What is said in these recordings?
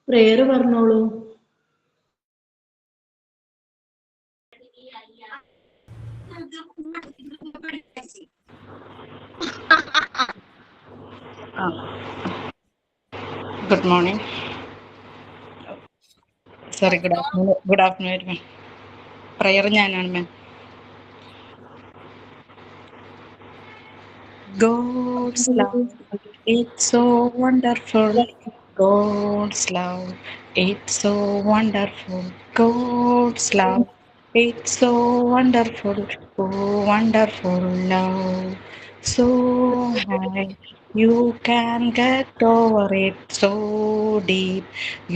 Prayer പറഞ്ഞോളൂ. Good morning. Sorry, good afternoon. Good afternoon, ma'am. Prayer ഞാനാണ് ma'am. God's love, it's so wonderful. God's love, it's so wonderful. God's love, it's so wonderful. Oh, wonderful love. So high, you can get over it. So deep,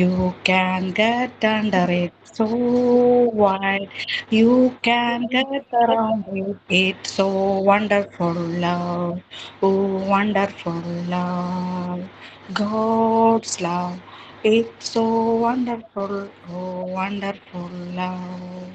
you can get under it. So wide, you can get around it. It's so wonderful love. Oh, wonderful love. God's love. It's so wonderful. Oh, wonderful love.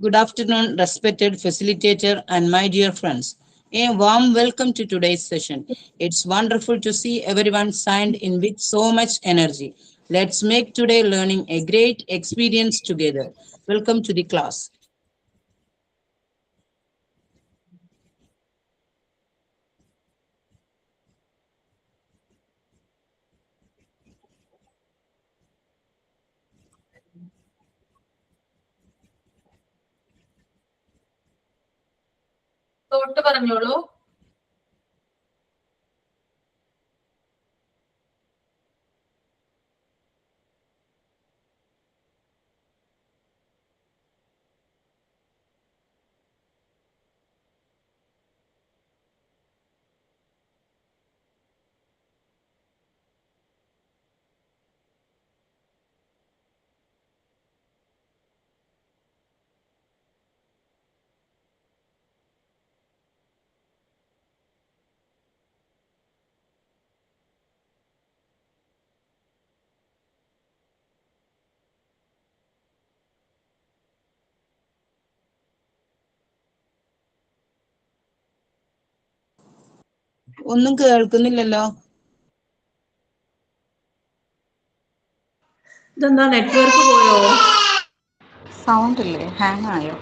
Good afternoon, respected facilitator and my dear friends. A warm welcome to today's session. It's wonderful to see everyone signed in with so much energy. Let's make today learning a great experience together. Welcome to the class. Thought പറഞ്ഞോളൂ. ഒന്നും കേൾക്കുന്നില്ലല്ലോ. ഇതെന്താ network പോയോ? Sound ഇല്ലേ? Hang ആയോ?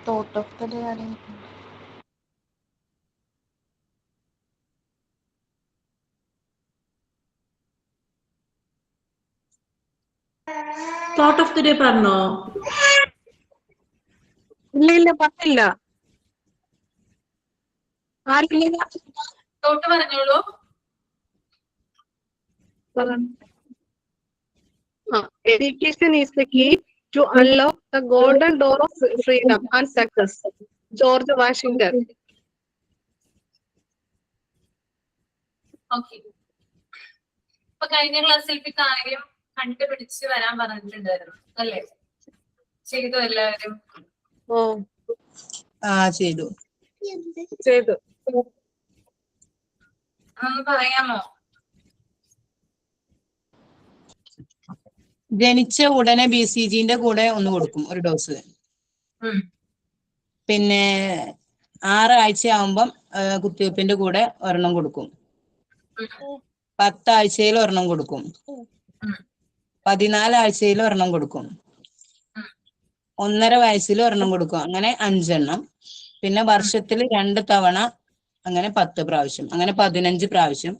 Thought of the day ആരെങ്കിലും thought of the day പറഞ്ഞോ? ഇല്ല പറഞ്ഞില്ല. ആർക്കില്ല? തോട്ട് പറഞ്ഞോളൂ. Education is the key to unlock the golden door of freedom and success. George Washington. Okay. ഇപ്പൊ കഴിഞ്ഞ ക്ലാസ്സിൽ കാര്യം കണ്ടുപിടിച്ച് വരാൻ പറഞ്ഞിട്ടുണ്ടായിരുന്നു അല്ലേ? ചെയ്തു എല്ലാവരും? ഓ ചെയ്തു. ഒന്ന് പറയാമോ? ജനിച്ച ഉടനെ BCGന്റെ കൂടെ ഒന്ന് കൊടുക്കും, ഒരു ഡോസ്. പിന്നെ 6 ആഴ്ചയാവുമ്പം കുത്തിവെപ്പിന്റെ കൂടെ ഒരെണ്ണം കൊടുക്കും. 10 ആഴ്ചയിൽ ഒരെണ്ണം കൊടുക്കും. 14 ആഴ്ചയിൽ ഒരെണ്ണം കൊടുക്കും. 1.5 വയസ്സിൽ ഒരെണ്ണം കൊടുക്കും. അങ്ങനെ 5 എണ്ണം. പിന്നെ വർഷത്തിൽ 2 തവണ, അങ്ങനെ 10 പ്രാവശ്യം, അങ്ങനെ 15 പ്രാവശ്യം.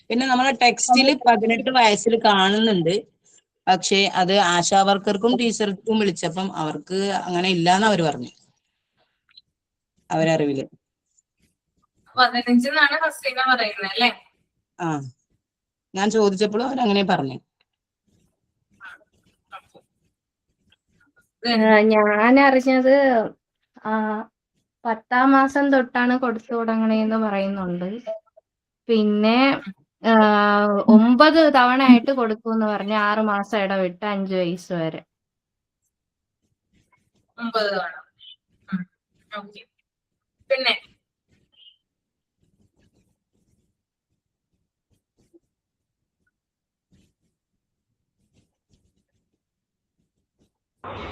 പിന്നെ നമ്മളെ ടെക്സ്റ്റിൽ 18 വയസ്സിൽ കാണുന്നുണ്ട്. പക്ഷേ അത് ആശാവർക്കർക്കും ടീച്ചർക്കും വിളിച്ചപ്പം അവർക്ക് അങ്ങനെ ഇല്ലാന്ന് അവർ പറഞ്ഞു, അവരറിവില്. 15 എന്നാണ് ഹസീന പറയുന്നത് അല്ലേ? ഞാൻ ചോദിച്ചപ്പോഴും അവരങ്ങനെ പറഞ്ഞു. ഞാൻ അറിഞ്ഞത് 10-ാം മാസം തൊട്ടാണ് കൊടുത്തു തുടങ്ങണേന്ന് പറയുന്നുണ്ട്. പിന്നെ 9 തവണ ആയിട്ട് കൊടുക്കൂന്ന് പറഞ്ഞ് 6 മാസം ഇടവിട്ട് 5 വയസ്സ് വരെ. 9 തവണ. പിന്നെ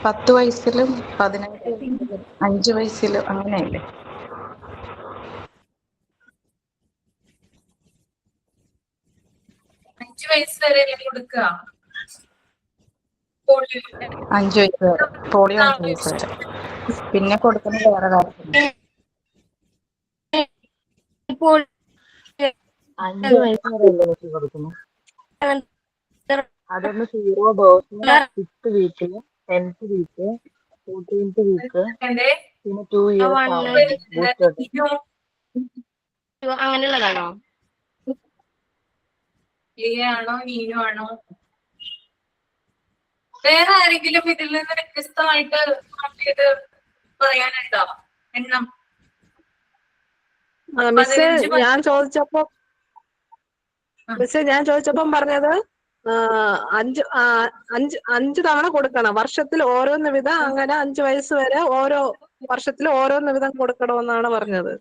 10 വയസ്സിലും 15 വയസ്സിലും 5 വയസ്സിലും അങ്ങനെയല്ലേ? 5 വയസ്സ് വരെ കൊടുക്കുക. പോളിയോ 5 വയസ്സ് വരെ, പോളിയോ 5 വയസ്സ് വരെ. പിന്നെ കൊടുക്കുന്ന വേറെ വാക്സിൻ 5 വയസ്സ് വരെയല്ലേ വെച്ച് കൊടുക്കുന്നു? അതൊന്ന് 0 dose, 6th week, 10th week, 14th week, പിന്നെ 2 ഇയേഴ്സ് ബൂസ്റ്റർ. അങ്ങനെയുള്ളതാണോ? ആണോ നീനു ആണോ? വേറെ ആരെങ്കിലും ഇതിൽ നിന്ന് വ്യത്യസ്തമായിട്ട് പറയാനുണ്ടോ? എണ്ണം മിസ് ഞാൻ ചോദിച്ചപ്പം പറഞ്ഞത് 5 തവണ കൊടുക്കണം, വർഷത്തിൽ ഓരോന്ന് വീതം. അങ്ങനെ 5 വയസ്സ് വരെ ഓരോ വർഷത്തിൽ ഓരോന്ന് വീതം കൊടുക്കണമെന്നാണ് പറഞ്ഞത്.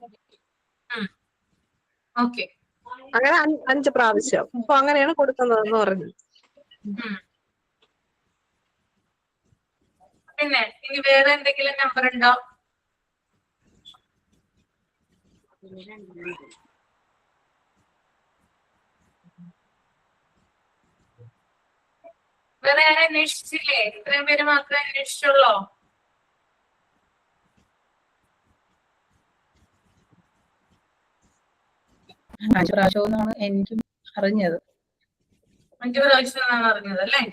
ഓക്കെ, അങ്ങനെ 5 പ്രാവശ്യം. അപ്പൊ അങ്ങനെയാണ് കൊടുക്കുന്നതെന്ന് പറഞ്ഞു. പിന്നെ ഇനി വേറെ എന്തെങ്കിലും നമ്പർ ഉണ്ടോ? വേറെ ആരും അന്വേഷിച്ചില്ലേ? ഇത്രയും പേര് മാത്രമേ അന്വേഷിച്ചുള്ളൂ? അഞ്ച് പ്രാവശ്യമെന്നാണ് എനിക്കും അറിഞ്ഞത്. 5 പ്രാവശ്യം എന്നാണ് അറിഞ്ഞത് അല്ലേ?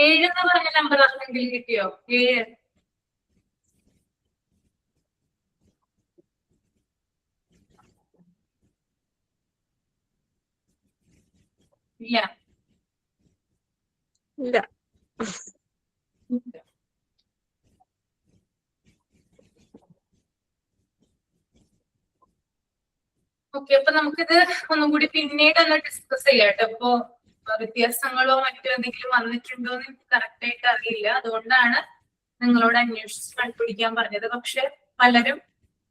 ഏഴ് എന്ന് പറഞ്ഞ നമ്പർ ആർക്കെങ്കിലും കിട്ടിയോ? 7 ഇല്ല. ഇല്ല. ഓക്കെ, അപ്പൊ നമുക്കിത് ഒന്നും കൂടി പിന്നീട് ഒന്ന് ഡിസ്കസ് ചെയ്യാം കേട്ടോ. ഇപ്പൊ വ്യത്യാസങ്ങളോ മറ്റോ എന്തെങ്കിലും വന്നിട്ടുണ്ടോ എന്ന് എനിക്ക് കറക്റ്റ് ആയിട്ട് അറിയില്ല. അതുകൊണ്ടാണ് നിങ്ങളോട് അന്വേഷിച്ച് കണ്ടുപിടിക്കാൻ പറഞ്ഞത്. പക്ഷെ പലരും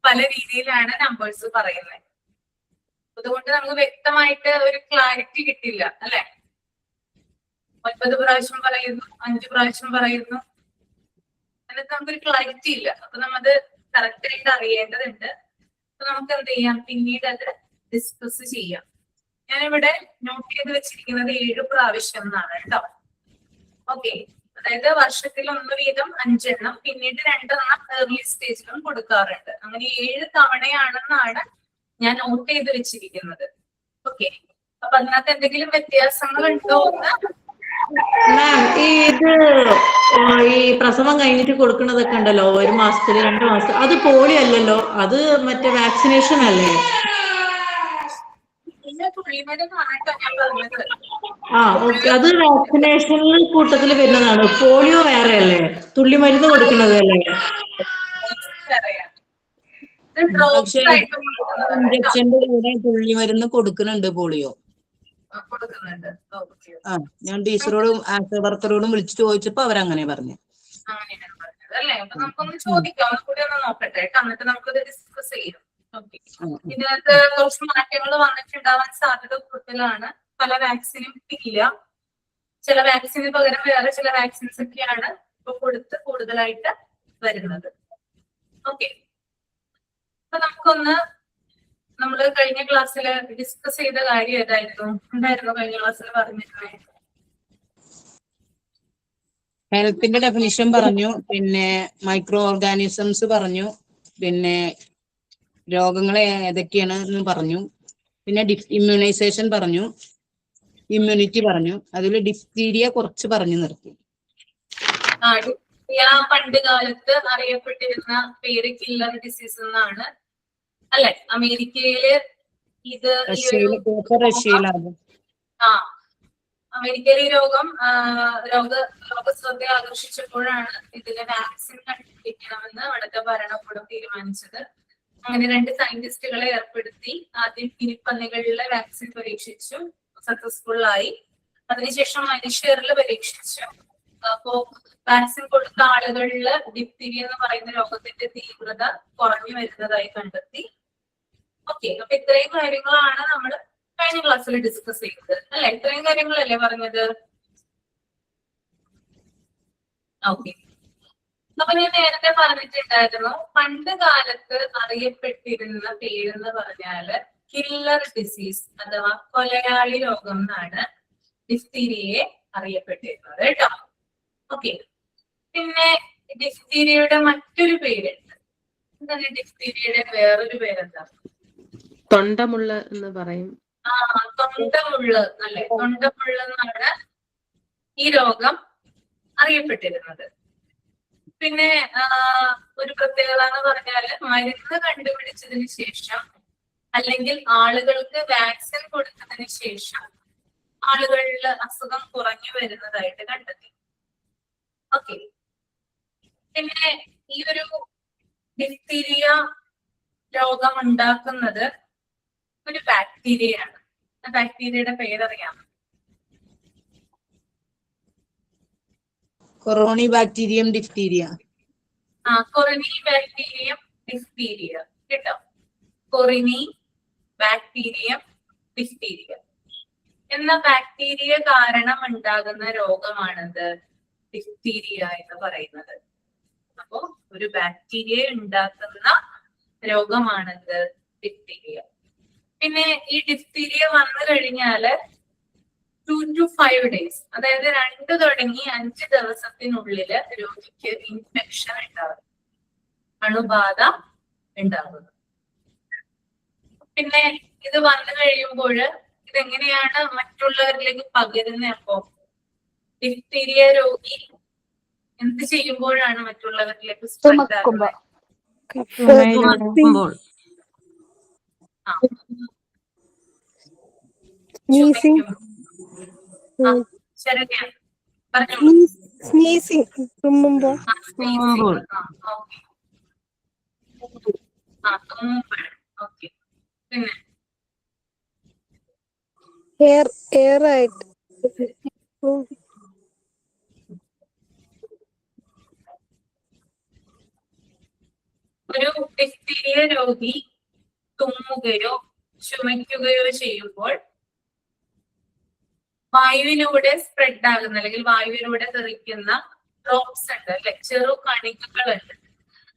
പല രീതിയിലാണ് നമ്പേഴ്സ് പറയുന്നത്. അതുകൊണ്ട് നമുക്ക് വ്യക്തമായിട്ട് ഒരു ക്ലാരിറ്റി കിട്ടില്ല അല്ലെ? 9 പ്രാവശ്യം പറയുന്നു, 5 പ്രാവശ്യം പറയുന്നു, അതിനകത്ത് നമുക്കൊരു ക്ലാരിറ്റി ഇല്ല. അപ്പൊ നമ്മത് കറക്റ്റ് ആയിട്ട് അറിയേണ്ടതുണ്ട്. അപ്പൊ നമുക്ക് എന്ത് ചെയ്യാം, പിന്നീട് അത് ഡിസ്കസ് ചെയ്യാം. ഞാനിവിടെ നോട്ട് ചെയ്ത് വെച്ചിരിക്കുന്നത് 7 പ്രാവശ്യം എന്നാണ് കേട്ടോ. ഓക്കെ, അതായത് വർഷത്തിൽ 1 വീതം 5 എണ്ണം, പിന്നീട് 2 എണ്ണം ഏർലി സ്റ്റേജിലും കൊടുക്കാറുണ്ട്. അങ്ങനെ 7 തവണയാണെന്നാണ് ഞാൻ നോട്ട് ചെയ്ത് വെച്ചിരിക്കുന്നത്. ഓക്കെ, അപ്പൊ അതിനകത്ത് എന്തെങ്കിലും വ്യത്യാസങ്ങൾ ഉണ്ടോ എന്ന്? മാം, ഈ പ്രസവം കഴിഞ്ഞിട്ട് കൊടുക്കുന്നതൊക്കെ ഉണ്ടല്ലോ, 1 മാസത്തില് 2 മാസം, അത് പോളിയോ അല്ലല്ലോ, അത് മറ്റേ വാക്സിനേഷൻ അല്ലേ? ഓക്കെ, അത് വാക്സിനേഷനിൽ കൂട്ടത്തിൽ വരുന്നതാണ്. പോളിയോ വേറെ അല്ലേ? തുള്ളിമരുന്ന് കൊടുക്കുന്നത് അല്ലേ? പക്ഷെ ഇഞ്ചക്ഷന്റെ കൂടെ തുള്ളിമരുന്ന് കൊടുക്കുന്നുണ്ട് പോളിയോ. ഞാൻ ടീച്ചറോടും ആശാ വർക്കറോടും വിളിച്ചു ചോദിച്ചപ്പോ അവരങ്ങനെ പറഞ്ഞു. അങ്ങനെയാണ് പറഞ്ഞത് അല്ലേ? അപ്പൊ നമുക്കൊന്ന് ചോദിക്കാം, ഒന്നുകൂടി ഒന്ന് നോക്കട്ടെ, എന്നിട്ട് നമുക്കത് ഡിസ്കസ് ചെയ്യാം. ഓക്കെ, ഇതിനകത്ത് കുറച്ച് മാറ്റങ്ങൾ വന്നിട്ടുണ്ടാവാൻ സാധ്യത കൂടുതലാണ്. പല വാക്സിനും ഇല്ല. ചില വാക്സിന് പകരം വേറെ ചില വാക്സിൻസ് ഒക്കെയാണ് ഇപ്പൊ കൊടുത്ത് കൂടുതലായിട്ട് വരുന്നത്. ഓക്കെ, അപ്പൊ നമുക്കൊന്ന് നമ്മള് കഴിഞ്ഞ ക്ലാസ്സിൽ ഡിസ്കസ് ചെയ്ത കാര്യം ഏതായിരുന്നു? എന്തായിരുന്നു കഴിഞ്ഞ ക്ലാസ്സിൽ പറഞ്ഞിരുന്നത്? ഹെൽത്തിന്റെ ഡെഫിനിഷൻ പറഞ്ഞു, പിന്നെ മൈക്രോ ഓർഗാനിസംസ് പറഞ്ഞു, പിന്നെ രോഗങ്ങൾ ഏതൊക്കെയാണ് എന്ന് പറഞ്ഞു, പിന്നെ ഇമ്മ്യൂണൈസേഷൻ പറഞ്ഞു, ഇമ്മ്യൂണിറ്റി പറഞ്ഞു. അതിൽ ഡിഫ്തീരിയ കുറച്ച് പറഞ്ഞു നിർത്തി. പണ്ട് കാലത്ത് അറിയപ്പെട്ടിരുന്ന പേര് കില്ലർ ഡിസീസ് എന്നാണ് അല്ലെ? അമേരിക്കയില് ഇത് റഷ്യയിലാണ്. അമേരിക്കയിൽ ഈ ലോകശ്രദ്ധ ആകർഷിച്ചപ്പോഴാണ് ഇതിന് വാക്സിൻ കണ്ടുപിടിക്കണമെന്ന് അവിടുത്തെ ഭരണകൂടം തീരുമാനിച്ചത്. അങ്ങനെ 2 സയന്റിസ്റ്റുകളെ ഏർപ്പെടുത്തി ആദ്യം ഗിനിപ്പന്നികളിലെ വാക്സിൻ പരീക്ഷിച്ചു, സക്സസ്ഫുൾ ആയി. അതിനുശേഷം മനുഷ്യരിൽ പരീക്ഷിച്ചു. അപ്പോ വാക്സിൻ കൊടുത്ത ആളുകളിൽ ഡിപ്തീരിയ എന്ന് പറയുന്ന രോഗത്തിന്റെ തീവ്രത കുറഞ്ഞു വരുന്നതായി കണ്ടെത്തി. ഓക്കെ, അപ്പൊ ഇത്രയും കാര്യങ്ങളാണ് നമ്മൾ കഴിഞ്ഞ ക്ലാസ്സിൽ ഡിസ്കസ് ചെയ്തത് അല്ലെ? ഇത്രയും കാര്യങ്ങളല്ലേ പറഞ്ഞത്? ഓക്കെ, അപ്പൊ ഞാൻ നേരത്തെ പറഞ്ഞിട്ടുണ്ടായിരുന്നു, പണ്ട് കാലത്ത് അറിയപ്പെട്ടിരുന്ന പേരെന്ന് പറഞ്ഞാല് കില്ലർ ഡിസീസ് അഥവാ കൊലയാളി രോഗം എന്നാണ് ഡിഫ്തീരിയയെ അറിയപ്പെട്ടിരുന്നത് കേട്ടോ. ഓക്കെ, പിന്നെ ഡിഫ്തീരിയയുടെ മറ്റൊരു പേരുണ്ട്. എന്താണ് ഡിഫ്തീരിയയുടെ വേറൊരു പേരെന്താ? തൊണ്ടമുള്ള എന്ന് പറയും. തൊണ്ടമുള്ള് അല്ലെ? തൊണ്ടമുള്ള് എന്നാണ് ഈ രോഗം അറിയപ്പെട്ടിരുന്നത്. പിന്നെ ഒരു പ്രത്യേകത എന്ന് പറഞ്ഞാല് മരുന്ന് കണ്ടുപിടിച്ചതിന് ശേഷം അല്ലെങ്കിൽ ആളുകൾക്ക് വാക്സിൻ കൊടുത്തതിന് ശേഷം ആളുകളിൽ അസുഖം കുറഞ്ഞു വരുന്നതായിട്ട് കണ്ടെത്തി. ഓക്കെ, പിന്നെ ഈ ഒരു ഡിഫ്തീരിയ രോഗം ഉണ്ടാക്കുന്നത് ഒരു ബാക്ടീരിയയാണ്. ആ ബാക്ടീരിയയുടെ പേരറിയാം? കൊറോണി ബാക്ടീരിയം ഡിഫ്തീരിയ. കൊറിനി ബാക്ടീരിയം ഡിഫ്തീരിയ കേട്ടോ. കൊറിനി ബാക്ടീരിയം ഡിഫ്തീരിയ എന്ന ബാക്ടീരിയ കാരണം ഉണ്ടാകുന്ന രോഗമാണത് ഡിഫ്തീരിയ എന്ന് പറയുന്നത്. അപ്പോ ഒരു ബാക്ടീരിയ ഉണ്ടാക്കുന്ന രോഗമാണത് ഡിഫ്തീരിയ. പിന്നെ ഈ ഡിഫ്തീരിയ വന്നു കഴിഞ്ഞാല് 2 to 5 days, അതായത് 2 തുടങ്ങി 5 ദിവസത്തിനുള്ളില് രോഗിക്ക് ഇൻഫെക്ഷൻ ഉണ്ടാകും, അണുബാധ ഉണ്ടാകുന്നു. പിന്നെ ഇത് വന്നു കഴിയുമ്പോൾ ഇതെങ്ങനെയാണ് മറ്റുള്ളവരിലേക്ക് പകരുന്നത്? അപ്പോ ഡിഫ്തീരിയ രോഗി എന്ത് ചെയ്യുമ്പോഴാണ് മറ്റുള്ളവരിലേക്ക് സ്പ്രെഡ് ആകുന്നത്? തുമ്മുമ്പോൾ പിന്നെ എയർ ആയിട്ട് ഒരു ഡിഫ്തീരിയ രോഗി തുമ്മുകയോ ചുമയ്ക്കുകയോ ചെയ്യുമ്പോൾ വായുവിലൂടെ സ്പ്രെഡ് ആകുന്ന അല്ലെങ്കിൽ വായുവിലൂടെ തെറിക്കുന്ന ഡ്രോപ്സ് ഉണ്ട് അല്ലെ, ചെറു കണികകളുണ്ട്.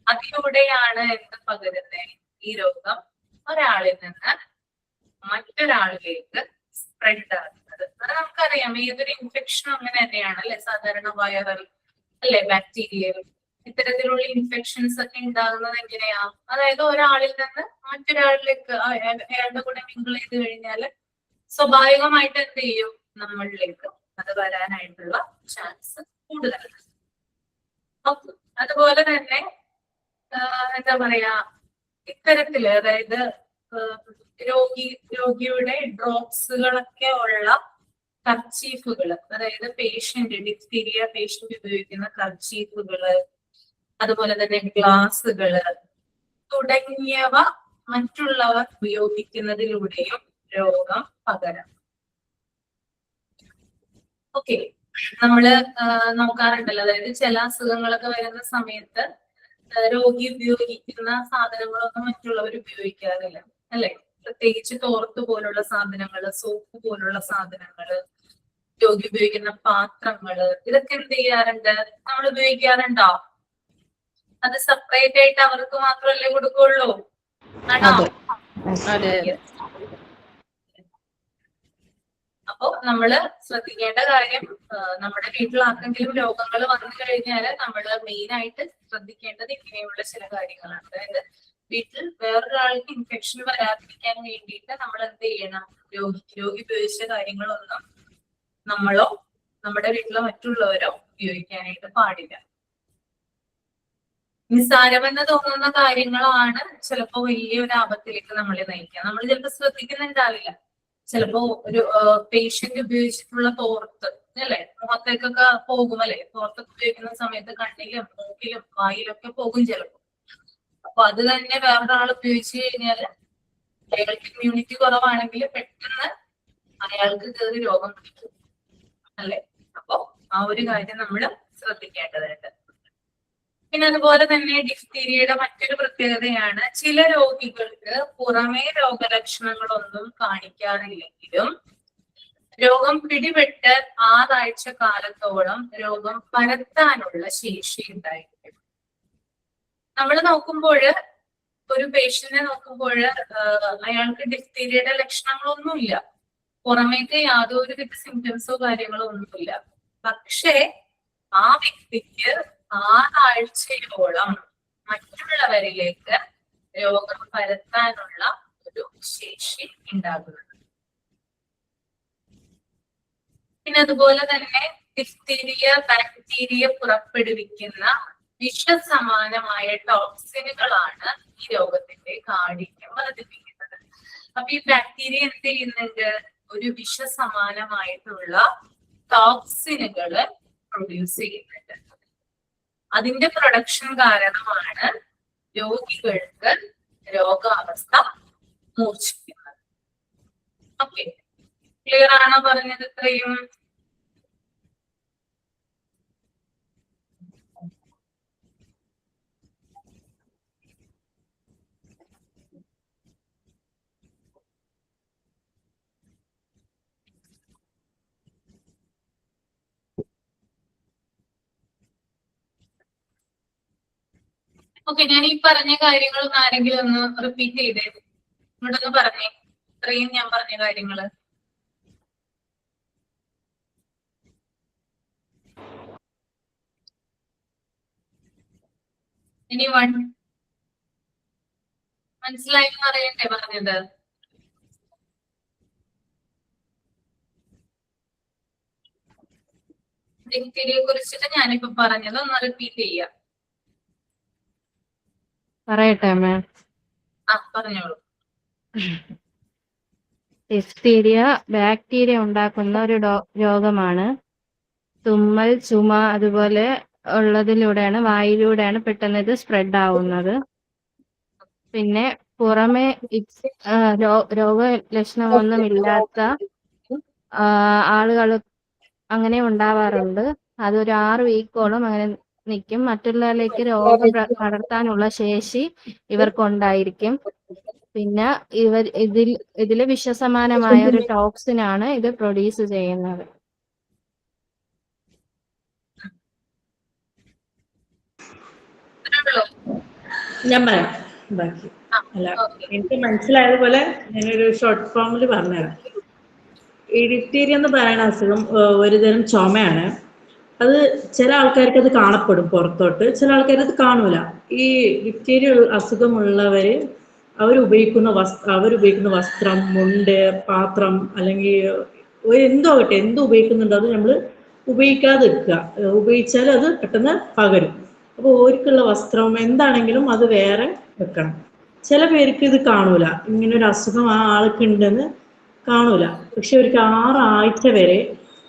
അതിലൂടെയാണ് എന്ത് പകരുന്നത്? ഈ രോഗം ഒരാളിൽ നിന്ന് മറ്റൊരാളിലേക്ക് സ്പ്രെഡ് ആകുന്നത്. അത് നമുക്കറിയാം, ഏതൊരു ഇൻഫെക്ഷനും അങ്ങനെ തന്നെയാണ് അല്ലെ? സാധാരണ വൈറൽ അല്ലെ, ബാക്ടീരിയൽ ഇത്തരത്തിലുള്ള ഇൻഫെക്ഷൻസ് ഒക്കെ ഉണ്ടാകുന്നത് എങ്ങനെയാ? അതായത് ഒരാളിൽ നിന്ന് മറ്റൊരാളിലേക്ക് അയാളുടെ കൂടെ മിങ്കിൾ ചെയ്ത് കഴിഞ്ഞാല് സ്വാഭാവികമായിട്ട് എന്ത് ചെയ്യും? നമ്മളിലേക്ക് അത് വരാനായിട്ടുള്ള ചാൻസ് കൂടുതലാണ്. അതുപോലെ തന്നെ എന്താ പറയാ, ഇത്തരത്തില് അതായത് രോഗിയുടെ ഡ്രോപ്സുകളൊക്കെ ഉള്ള കർച്ചീഫുകള്, അതായത് ഡിഫ്തീരിയ പേഷ്യന്റ് ഉപയോഗിക്കുന്ന കർച്ചീഫുകള്, അതുപോലെ തന്നെ ഗ്ലാസുകള് തുടങ്ങിയവ മറ്റുള്ളവർ ഉപയോഗിക്കുന്നതിലൂടെയും രോഗം പകരാം. ഓക്കെ, നമ്മള് നോക്കാറുണ്ടല്ലോ, അതായത് ചില അസുഖങ്ങളൊക്കെ വരുന്ന സമയത്ത് രോഗി ഉപയോഗിക്കുന്ന സാധനങ്ങളൊന്നും മറ്റുള്ളവർ ഉപയോഗിക്കാറില്ല അല്ലെ? പ്രത്യേകിച്ച് തോർത്ത് പോലുള്ള സാധനങ്ങള്, സോപ്പ് പോലുള്ള സാധനങ്ങള്, രോഗി ഉപയോഗിക്കുന്ന പാത്രങ്ങള്, ഇതൊക്കെ എന്ത് ചെയ്യാറുണ്ട്? നമ്മൾ ഉപയോഗിക്കാറുണ്ടോ? അത് സെപ്പറേറ്റ് ആയിട്ട് അവർക്ക് മാത്രമല്ലേ കൊടുക്കുള്ളൂ? ആണോ? അപ്പൊ നമ്മള് ശ്രദ്ധിക്കേണ്ട കാര്യം, നമ്മുടെ വീട്ടിൽ ആർക്കെങ്കിലും രോഗങ്ങൾ വന്നു കഴിഞ്ഞാല് നമ്മള് മെയിൻ ആയിട്ട് ശ്രദ്ധിക്കേണ്ടത് ഇങ്ങനെയുള്ള ചില കാര്യങ്ങളാണ്. അതായത് വീട്ടിൽ വേറൊരാൾക്ക് ഇൻഫെക്ഷൻ വരാതിരിക്കാൻ വേണ്ടിയിട്ട് നമ്മൾ എന്ത് ചെയ്യണം? രോഗി ഉപയോഗിച്ച കാര്യങ്ങളൊന്നും നമ്മളോ നമ്മുടെ വീട്ടിലെ മറ്റുള്ളവരോ ഉപയോഗിക്കാനായിട്ട് പാടില്ല. നിസ്സാരമെന്ന് തോന്നുന്ന കാര്യങ്ങളാണ് ചിലപ്പോ വലിയൊരു ആപത്തിലേക്ക് നമ്മളെ നയിക്കുക. നമ്മൾ ചിലപ്പോൾ ശ്രദ്ധിക്കുന്നുണ്ടാവില്ല. ചിലപ്പോ ഒരു പേഷ്യന്റ് ഉപയോഗിച്ചിട്ടുള്ള തോർത്ത് അല്ലെ, മുഖത്തേക്കൊക്കെ പോകും അല്ലെ? തോർത്തൊക്കെ ഉപയോഗിക്കുന്ന സമയത്ത് കണ്ണിലും മൂക്കിലും വായിലൊക്കെ പോകും ചിലപ്പോ. അപ്പൊ അത് തന്നെ വേറൊരാൾ ഉപയോഗിച്ചു കഴിഞ്ഞാല് അയാൾക്ക് ഇമ്മ്യൂണിറ്റി കുറവാണെങ്കിൽ പെട്ടെന്ന് അയാൾക്ക് കയറി രോഗം പിടിക്കും. അല്ലെ? അപ്പൊ ആ ഒരു കാര്യം നമ്മൾ ശ്രദ്ധിക്കേണ്ടതുണ്ട്. പിന്നെ അതുപോലെ തന്നെ ഡിഫ്തീരിയയുടെ മറ്റൊരു പ്രത്യേകതയാണ് ചില രോഗികൾക്ക് പുറമേ രോഗലക്ഷണങ്ങളൊന്നും കാണിക്കാറില്ലെങ്കിലും രോഗം പിടിപെട്ട് 6 ആഴ്ച കാലത്തോളം രോഗം പരത്താനുള്ള ശേഷി ഉണ്ടായിരിക്കും. നമ്മൾ നോക്കുമ്പോൾ ഒരു പേഷ്യന്റിനെ നോക്കുമ്പോൾ അയാൾക്ക് ഡിഫ്തീരിയയുടെ ലക്ഷണങ്ങളൊന്നുമില്ല, പുറമേക്ക് യാതൊരുവിധ സിംറ്റംസോ കാര്യങ്ങളോ ഒന്നുമില്ല. പക്ഷേ ആ വ്യക്തിക്ക് 6 ആഴ്ചയോളം മറ്റുള്ളവരിലേക്ക് രോഗം പരത്താനുള്ള ഒരു ശേഷി ഉണ്ടാകുന്നത്. പിന്നെ അതുപോലെ തന്നെ ഡിഫ്തീരിയ ബാക്ടീരിയ പുറപ്പെടുവിക്കുന്ന വിഷസമാനമായ ടോക്സിനുകളാണ് ഈ രോഗത്തിന്റെ കാഠിന്യം വർദ്ധിപ്പിക്കുന്നത്. അപ്പൊ ഈ ബാക്ടീരിയ എന്ത് ചെയ്യുന്നുണ്ട്? ഒരു വിഷസമാനമായിട്ടുള്ള ടോക്സിനുകള് പ്രൊഡ്യൂസ് ചെയ്യുന്നുണ്ട്. അതിന്റെ പ്രൊഡക്ഷൻ കാരണമാണ് രോഗികൾക്ക് രോഗാവസ്ഥ മൂർച്ഛിക്കുന്നത്. ഓക്കെ, ക്ലിയർ ആണോ പറഞ്ഞത് ഇത്രയും? ഓക്കെ, ഞാൻ ഈ പറഞ്ഞ കാര്യങ്ങൾ ആരെങ്കിലും ഒന്ന് റിപ്പീറ്റ് ചെയ്തേ, ഇങ്ങോട്ടൊന്ന് പറഞ്ഞേ ഇത്രയും ഞാൻ പറഞ്ഞ കാര്യങ്ങള്. ഇനി മനസ്സിലായെന്ന് അറിയണ്ടേ പറഞ്ഞത്? ഡിഫ്തീരിയയെ കുറിച്ചിട്ട് ഞാനിപ്പോ പറഞ്ഞത് ഒന്ന് റിപ്പീറ്റ് ചെയ്യാം. പറയട്ടെ മാം. പറഞ്ഞോളൂ. ഡിഫ്തീരിയ ബാക്ടീരിയ ഉണ്ടാക്കുന്ന ഒരു രോഗമാണ്. തുമ്മൽ, ചുമ അതുപോലെ ഉള്ളതിലൂടെയാണ്, വായിലൂടെയാണ് പെട്ടെന്ന് ഇത് സ്പ്രെഡ് ആവുന്നത്. പിന്നെ പുറമെ രോഗലക്ഷണമൊന്നുമില്ലാത്ത ആളുകൾ അങ്ങനെ ഉണ്ടാവാറുണ്ട്. അതൊരു 6 വീക്കോളം അങ്ങനെ നിൽക്കും. മറ്റുള്ളവരിലേക്ക് രോഗം പടർത്താനുള്ള ശേഷി ഇവർക്കുണ്ടായിരിക്കും. പിന്നെ ഇതില് വിഷസമാനമായ ഒരു ടോക്സിനാണ് ഇത് പ്രൊഡ്യൂസ് ചെയ്യുന്നത്. ഞാൻ പറയാം ബാക്കി. അല്ല, എനിക്ക് മനസ്സിലായതുപോലെ ഞാനൊരു ഷോർട്ട് ഫോമിൽ പറഞ്ഞുതരാം. ഈ ഡിഫ്തീരിയ എന്ന് പറയുന്ന അസുഖം ഒരുതരം ചുമയാണ്. അത് ചില ആൾക്കാർക്ക് അത് കാണപ്പെടും പുറത്തോട്ട്, ചില ആൾക്കാർക്ക് അത് കാണൂല. ഈ ഡിഫ്തീരിയ അസുഖമുള്ളവര് അവരുപയോഗിക്കുന്ന വസ്ത്രം, മുണ്ട്, പാത്രം അല്ലെങ്കിൽ എന്തോകട്ടെ, എന്ത് ഉപയോഗിക്കുന്നുണ്ടോ അത് നമ്മൾ ഉപയോഗിക്കാതിരിക്കുക. ഉപയോഗിച്ചാൽ അത് പെട്ടെന്ന് പകരും. അപ്പോൾ ഓർക്കുള്ള വസ്ത്രം എന്താണെങ്കിലും അത് വേറെ വെക്കണം. ചില പേർക്ക് ഇത് കാണൂല, ഇങ്ങനെ ഒരു അസുഖം ആ ആൾക്ക് ഉണ്ടെന്ന് കാണൂല. പക്ഷെ അവർക്ക് 6 ആഴ്ച വരെ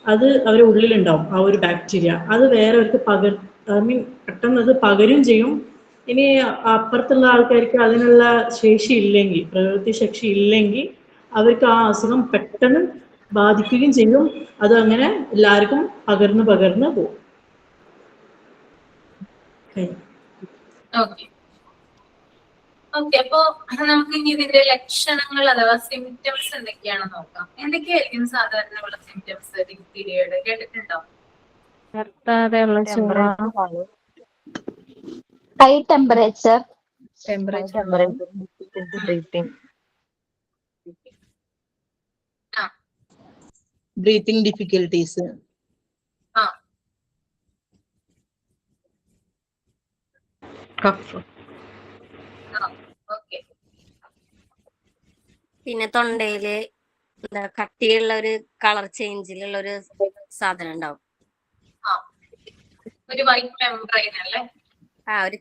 അത് അവരുടെ ഉള്ളിലുണ്ടാവും, ആ ഒരു ബാക്ടീരിയ. അത് വേറെ അവർക്ക് പെട്ടെന്ന് അത് പകരും ചെയ്യും. ഇനി അപ്പുറത്തുള്ള ആൾക്കാർക്ക് അതിനുള്ള ശേഷി ഇല്ലെങ്കിൽ, പ്രവൃത്തി ശേഷി ഇല്ലെങ്കിൽ അവർക്ക് ആ അസുഖം പെട്ടെന്ന് ബാധിക്കുകയും ചെയ്യും. അത് അങ്ങനെ എല്ലാവർക്കും പകർന്ന് പോകും. ഓക്കെ, അപ്പൊ നമുക്ക് ഇനി ഇതിന്റെ ലക്ഷണങ്ങൾ അഥവാ സിംറ്റംസ് എന്തൊക്കെയാണെന്ന് നോക്കാം. എന്തൊക്കെയായിരിക്കും സാധാരണ ഉള്ള സിംറ്റംസ് ഡിഫ്തീരിയയുടെ? കേട്ടിട്ടുണ്ടോ? നിർത്താതെയുള്ള ചുമ, ഹൈ ടെമ്പറേച്ചർ, ബ്രീത്തിങ് ഡിഫിക്കൽട്ടീസ്, പിന്നെ തൊണ്ടയില് എന്താ കട്ടിയുള്ള ഒരു കളർ ചേഞ്ചിലുള്ള ഒരു സാധനം ഉണ്ടാവും. ഒരു വൈറ്റ് മെംബ്രെയിൻ അല്ലേ? ഒരു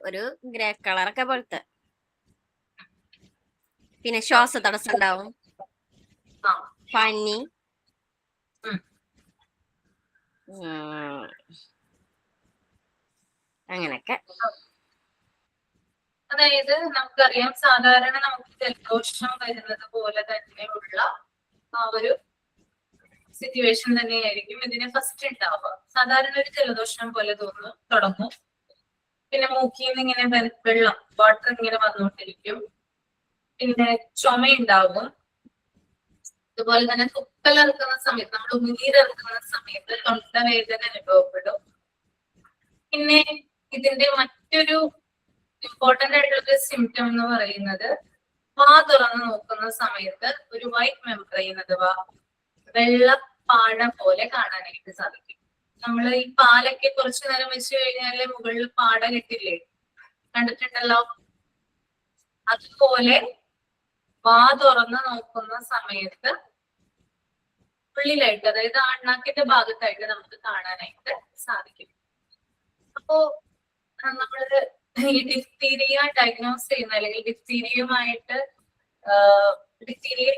ഒരു ഗ്രേ കളറൊക്കെ പോലത്തെ. പിന്നെ തടസ്സം ഉണ്ടാവും, പനി, അങ്ങനൊക്കെ. അതായത് നമുക്കറിയാം സാധാരണ നമുക്ക് ജലദോഷം വരുന്നത് പോലെ തന്നെയുള്ള ആ ഒരു സിറ്റുവേഷൻ തന്നെയായിരിക്കും ഇതിന് ഫസ്റ്റ് ഉണ്ടാവുക. സാധാരണ ഒരു ജലദോഷം പോലെ തുടങ്ങും. പിന്നെ മൂക്കിൽ നിന്ന് ഇങ്ങനെ വെള്ളം വാട്ടർ ഇങ്ങനെ വന്നുകൊണ്ടിരിക്കും. പിന്നെ ചുമയുണ്ടാകും. അതുപോലെ തന്നെ തുപ്പലിറക്കുന്ന സമയത്ത്, നമ്മൾ ഉമിനീരിറക്കുന്ന സമയത്ത് തൊണ്ടവേദന അനുഭവപ്പെടും. പിന്നെ ഇതിന്റെ മറ്റൊരു ഇമ്പോർട്ടന്റ് ആയിട്ടുള്ള സിംറ്റം എന്ന് പറയുന്നത് വാ തുറന്ന് നോക്കുന്ന സമയത്ത് ഒരു വൈറ്റ് മെംബ്രെയിൻ അഥവാ വെള്ളപ്പാട പോലെ കാണാനായിട്ട് സാധിക്കും. നമ്മൾ ഈ പാലൊക്കെ കുറച്ചു നേരം വെച്ച് കഴിഞ്ഞാല് മുകളിൽ പാട കെട്ടില്ലേ, കണ്ടിട്ടുണ്ടല്ലോ? അതുപോലെ വാ തുറന്ന് നോക്കുന്ന സമയത്ത് ഉള്ളിലായിട്ട്, അതായത് അണ്ണാക്കിന്റെ ഭാഗത്തായിട്ട് നമുക്ക് കാണാനായിട്ട് സാധിക്കും. അപ്പോ നമ്മള് ഈ ഡിഫ്തീരിയ ഡയഗ്നോസ് ചെയ്യുന്ന അല്ലെങ്കിൽ ഡിഫ്തീരിയയിൽ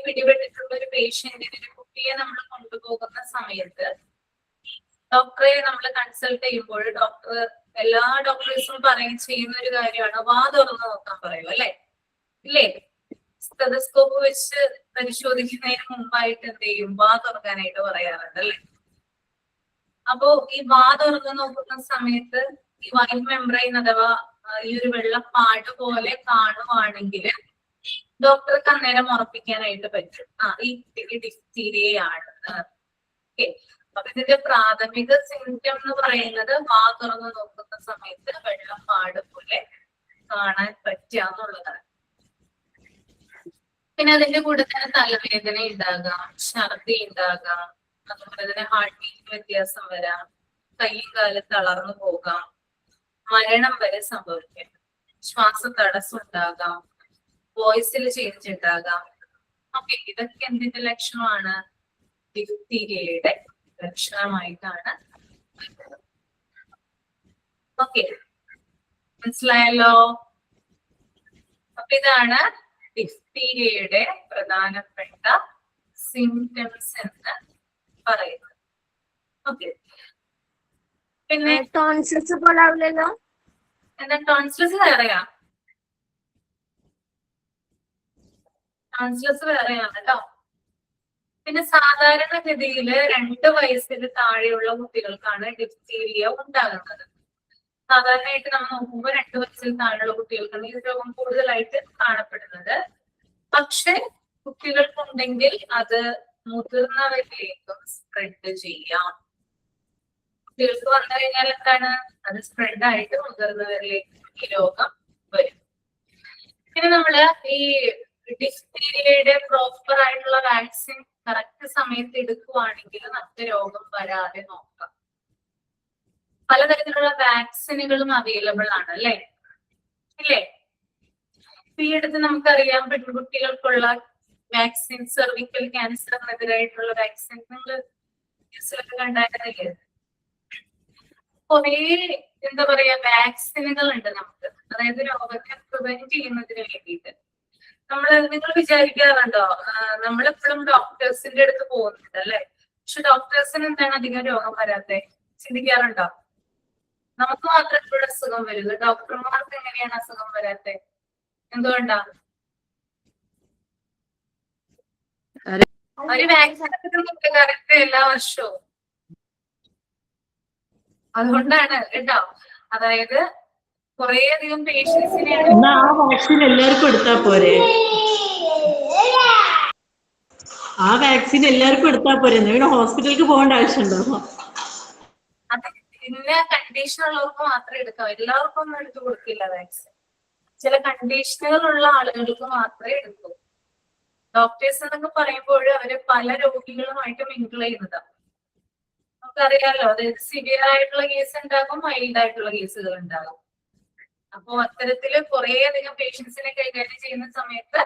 പിടിപെട്ടിട്ടുള്ള ഒരു പേഷ്യന്റിന്, ഒരു കുട്ടിയെ നമ്മൾ കൊണ്ടുപോകുന്ന സമയത്ത് ഡോക്ടറെ നമ്മൾ കൺസൾട്ട് ചെയ്യുമ്പോൾ ഡോക്ടർ, എല്ലാ ഡോക്ടേഴ്സും ചെയ്യുന്ന ഒരു കാര്യമാണ് വാ തുറന്ന് നോക്കാൻ പറയും, അല്ലെ? ഇല്ലേ? സ്റ്റെതസ്കോപ്പ് വെച്ച് പരിശോധിക്കുന്നതിന് മുമ്പായിട്ട് എന്ത് ചെയ്യും? വാ തുറക്കാനായിട്ട് പറയാറുണ്ട്, അല്ലെ? അപ്പോ ഈ വാ തുറന്ന് നോക്കുന്ന സമയത്ത് ഈ വൈറ്റ് മെംബ്രെയിൻ അഥവാ ഈ ഒരു വെള്ളപ്പാട് പോലെ കാണുവാണെങ്കിൽ ഡോക്ടർക്ക് അന്നേരം ഉറപ്പിക്കാനായിട്ട് പറ്റും, ഈ കുട്ടിക്ക് ഡിഫ്തീരിയയാണ്. അപ്പൊ ഇതിന്റെ പ്രാഥമിക സിംറ്റം എന്ന് പറയുന്നത് വാ തുറന്ന് നോക്കുന്ന സമയത്ത് വെള്ളപ്പാട് പോലെ കാണാൻ പറ്റുകയെന്നുള്ളതാണ്. പിന്നെ അതിന്റെ കൂടെ തന്നെ തലവേദന ഉണ്ടാകാം, ഛർദി ഉണ്ടാകാം, അതുപോലെ തന്നെ ഹാർട്ട് ബീറ്റ് വ്യത്യാസം വരാം, കൈയും കാലും തളർന്നു പോകാം, മരണം വരെ സംഭവിക്കാം, ശ്വാസ തടസ്സം ഉണ്ടാകാം, വോയിസിൽ ചേഞ്ച് ഉണ്ടാകാം. ഓക്കെ, ഇതൊക്കെ എന്തിന്റെ ലക്ഷണമാണ്? ഡിഫ്തീരിയയുടെ ലക്ഷണമായിട്ടാണ്. ഓക്കെ, മനസ്സിലായല്ലോ? അപ്പൊ ഇതാണ് ഡിഫ്തീരിയയുടെ പ്രധാനപ്പെട്ട സിംറ്റംസ് എന്ന് പറയുന്നത്. ഓക്കെ, പിന്നെ ടോൺസിൽസ് പോലെ ആവില്ലല്ലോ? എന്താ ടോൺസിൽസ് വേറെയാ? ടോൺസിൽസ് വേറെയാണ് കേട്ടോ. പിന്നെ സാധാരണഗതിയിൽ 2 വയസ്സിന് താഴെയുള്ള കുട്ടികൾക്കാണ് ഡിഫ്തീരിയ ഉണ്ടാകുന്നത്. സാധാരണയായിട്ട് നമ്മൾ നോക്കുമ്പോൾ 2 വയസ്സിൽ താഴെയുള്ള കുട്ടികൾക്കാണ് ഈ രോഗം കൂടുതലായിട്ട് കാണപ്പെടുന്നത്. പക്ഷെ കുട്ടികൾക്കുണ്ടെങ്കിൽ അത് മുതിർന്നവരിലേക്കും സ്പ്രെഡ് ചെയ്യാം. കുട്ടികൾക്ക് വന്നു കഴിഞ്ഞാൽ എന്താണ്? അത് സ്പ്രെഡ് ആയിട്ട് മുതിർന്നവരിലേക്ക് ഈ രോഗം വരും. പിന്നെ നമ്മള് ഈ ഡിഫ്തീരിയയുടെ പ്രോപ്പർ ആയിട്ടുള്ള വാക്സിൻ കറക്റ്റ് സമയത്ത് എടുക്കുവാണെങ്കിൽ നമുക്ക് രോഗം വരാതെ നോക്കാം. പലതരത്തിലുള്ള വാക്സിനുകളും അവൈലബിൾ ആണ്, അല്ലേ? ഇല്ലേ? ഈ അടുത്ത് നമുക്കറിയാം പെൺകുട്ടികൾക്കുള്ള വാക്സിൻ, സെർവിക്കൽ ക്യാൻസറിനെതിരായിട്ടുള്ള വാക്സിൻ നിങ്ങൾ ന്യൂസിലൊക്കെ കണ്ടായിരുന്നില്ലേ? കുറേ എന്താ പറയാ വാക്സിനുകൾ ഉണ്ട് നമുക്ക്, അതായത് രോഗത്തെ പ്രിവെന്റ് ചെയ്യുന്നതിന് വേണ്ടിയിട്ട്. നിങ്ങൾ വിചാരിക്കാറുണ്ടോ നമ്മളെപ്പോഴും ഡോക്ടേഴ്സിന്റെ അടുത്ത് പോകുന്നുണ്ട്, അല്ലെ? പക്ഷെ ഡോക്ടേഴ്സിന് എന്താണ് അധികം രോഗം വരാത്തെ? ചിന്തിക്കാറുണ്ടോ? നമുക്ക് മാത്രം എപ്പോഴും അസുഖം വരുന്നത്, ഡോക്ടർമാർക്ക് എങ്ങനെയാണ് അസുഖം വരാത്തെ? എന്തുകൊണ്ടാ? ഒരു വാക്സിൻ എടുക്കുന്നുണ്ട് കറക്റ്റ് എല്ലാ വർഷവും. അതുകൊണ്ടാണ് കേട്ടോ. അതായത് കുറേയധികം പേഷ്യൻസിനെയാണ്. ആ വാക്സിൻ എല്ലാവർക്കും എടുത്താ പോരെ? ആ വാക്സിൻ എല്ലാവർക്കും എടുത്താ പോരെ? പിന്നെ ഹോസ്പിറ്റലിലേക്ക് പോകേണ്ട ആവശ്യമുണ്ടോ? അത് ഇന്ന കണ്ടീഷൻ ഉള്ളവർക്ക് മാത്രമേ എടുക്കാം, എല്ലാവർക്കും ഒന്നും എടുത്തു കൊടുക്കില്ല വാക്സിൻ. ചില കണ്ടീഷനുകൾ ഉള്ള ആളുകൾക്ക് മാത്രമേ എടുക്കൂ. ഡോക്ടേഴ്സ് എന്നൊക്കെ പറയുമ്പോൾ അവര് പല രോഗികളുമായിട്ട് മിങ്കിൾ ചെയ്യുന്നതാണ്. നമുക്കറിയാലോ, അതായത് സിവിയർ ആയിട്ടുള്ള കേസ് ഉണ്ടാകും, മൈൽഡ് ആയിട്ടുള്ള കേസുകൾ ഉണ്ടാകും. അപ്പോ അത്തരത്തില് കുറേയധികം പേഷ്യൻസിനെ കൈകാര്യം ചെയ്യുന്ന സമയത്ത്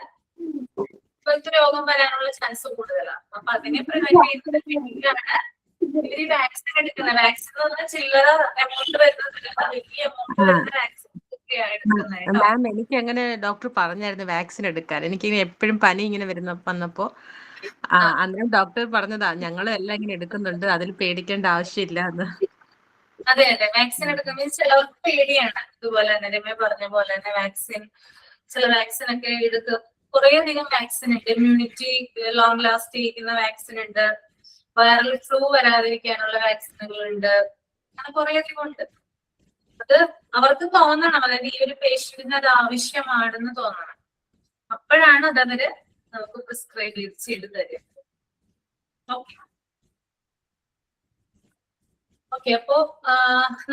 ഇപ്പോഴത്തെ രോഗം വരാനുള്ള ചാൻസ് കൂടുതലാണ്. അപ്പൊ അതിനെ പ്രിവെന്റ് ചെയ്യുന്നതിന് വേണ്ടിയിട്ടാണ് ഇവര് വാക്സിൻ എടുക്കുന്നത്. വാക്സിൻ എന്ന് പറഞ്ഞാൽ ചില്ലറ എമൗണ്ട് വരുന്നതില്ല, വലിയ എമൗണ്ട് വരുന്ന വാക്സിൻ ഒക്കെയാണ് എടുക്കുന്നത്. മാം, എനിക്ക് അങ്ങനെ ഡോക്ടർ പറഞ്ഞായിരുന്നു വാക്സിൻ എടുക്കാൻ. എനിക്കിങ്ങനെ എപ്പോഴും പനി ഇങ്ങനെ വന്നപ്പോ അന്നേരം ഡോക്ടർ പറഞ്ഞതാ ഞങ്ങളും എല്ലാം ഇങ്ങനെ എടുക്കുന്നുണ്ട്, അതിൽ പേടിക്കേണ്ട ആവശ്യമില്ല എന്ന്. അതെ അതെ, വാക്സിൻ എടുക്കുന്ന ചിലവർക്ക് പേടിയാണ്. ഇതുപോലെ തന്നെ രമ്യ പറഞ്ഞ പോലെ തന്നെ വാക്സിൻ, ചില വാക്സിൻ ഒക്കെ എടുത്ത് കുറേയധികം വാക്സിൻ ഉണ്ട്. ഇമ്മ്യൂണിറ്റി ലോങ് ലാസ്റ്റ് ചെയ്യുന്ന വാക്സിൻ ഉണ്ട്. വൈറൽ ഫ്ലൂ വരാതിരിക്കാനുള്ള വാക്സിനുകളുണ്ട്, അങ്ങനെ കുറെ അധികം ഉണ്ട്. അത് അവർക്ക് തോന്നണം, അതായത് ഈ ഒരു പേഷ്യന്റിന് അത് ആവശ്യമാണെന്ന് തോന്നണം. അപ്പോഴാണ് അതവര് നമുക്ക് പ്രിസ്ക്രൈബ് ചെയ്ത് തരും. ഓക്കെ, അപ്പോ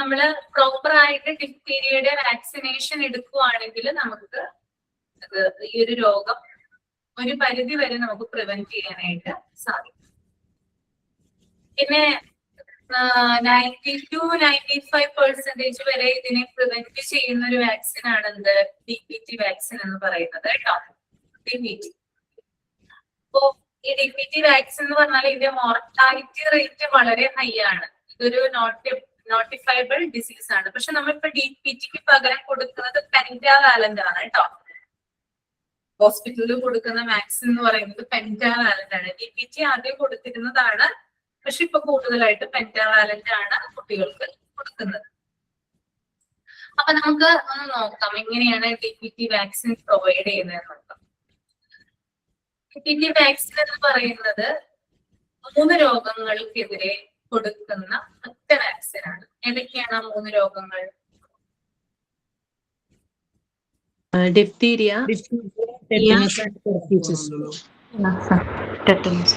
നമ്മള് പ്രോപ്പർ ആയിട്ട് ഡിഫ്തീരിയയുടെ വാക്സിനേഷൻ എടുക്കുവാണെങ്കിൽ നമുക്ക് ഈ ഒരു രോഗം ഒരു പരിധി വരെ നമുക്ക് പ്രിവെന്റ് ചെയ്യാനായിട്ട് സാധിക്കും. പിന്നെ 90-95% വരെ ഇതിനെ പ്രിവെന്റ് ചെയ്യുന്ന ഒരു വാക്സിൻ ആണ് എന്ത്, DPT വാക്സിൻ എന്ന് പറയുന്നത് കേട്ടോ. DPT. അപ്പോ ഈ DPT വാക്സിൻ എന്ന് പറഞ്ഞാൽ ഇതിന്റെ മോർട്ടാലിറ്റി റേറ്റ് വളരെ ഹൈ ആണ്. ഇതൊരു നോട്ടിഫൈബിൾ ഡിസീസ് ആണ്. പക്ഷെ നമ്മളിപ്പോ DPTക്ക് പകരം കൊടുക്കുന്നത് പെന്റാവാലന്റ് ആണ് കേട്ടോ. ഹോസ്പിറ്റലിൽ കൊടുക്കുന്ന വാക്സിൻ എന്ന് പറയുന്നത് പെന്റാവാലന്റ് ആണ്. DPT ആദ്യം കൊടുത്തിരുന്നതാണ്, പക്ഷെ ഇപ്പൊ കൂടുതലായിട്ട് പെന്റാവാലന്റ് ആണ് കുട്ടികൾക്ക് കൊടുക്കുന്നത്. അപ്പൊ നമുക്ക് ഒന്ന് നോക്കാം എങ്ങനെയാണ് DPT വാക്സിൻ പ്രൊവൈഡ് ചെയ്യുന്നത് നോക്കാം. DPT വാക്സിൻ എന്ന് പറയുന്നത് 3 രോഗങ്ങൾക്കെതിരെ കൊടുക്കുന്ന ഒറ്റ വാക്സിൻ ആണ്. ഏതൊക്കെയാണ് ആ 3 രോഗങ്ങൾ? Diphtheria, tetanus. ടെറ്റനസ്.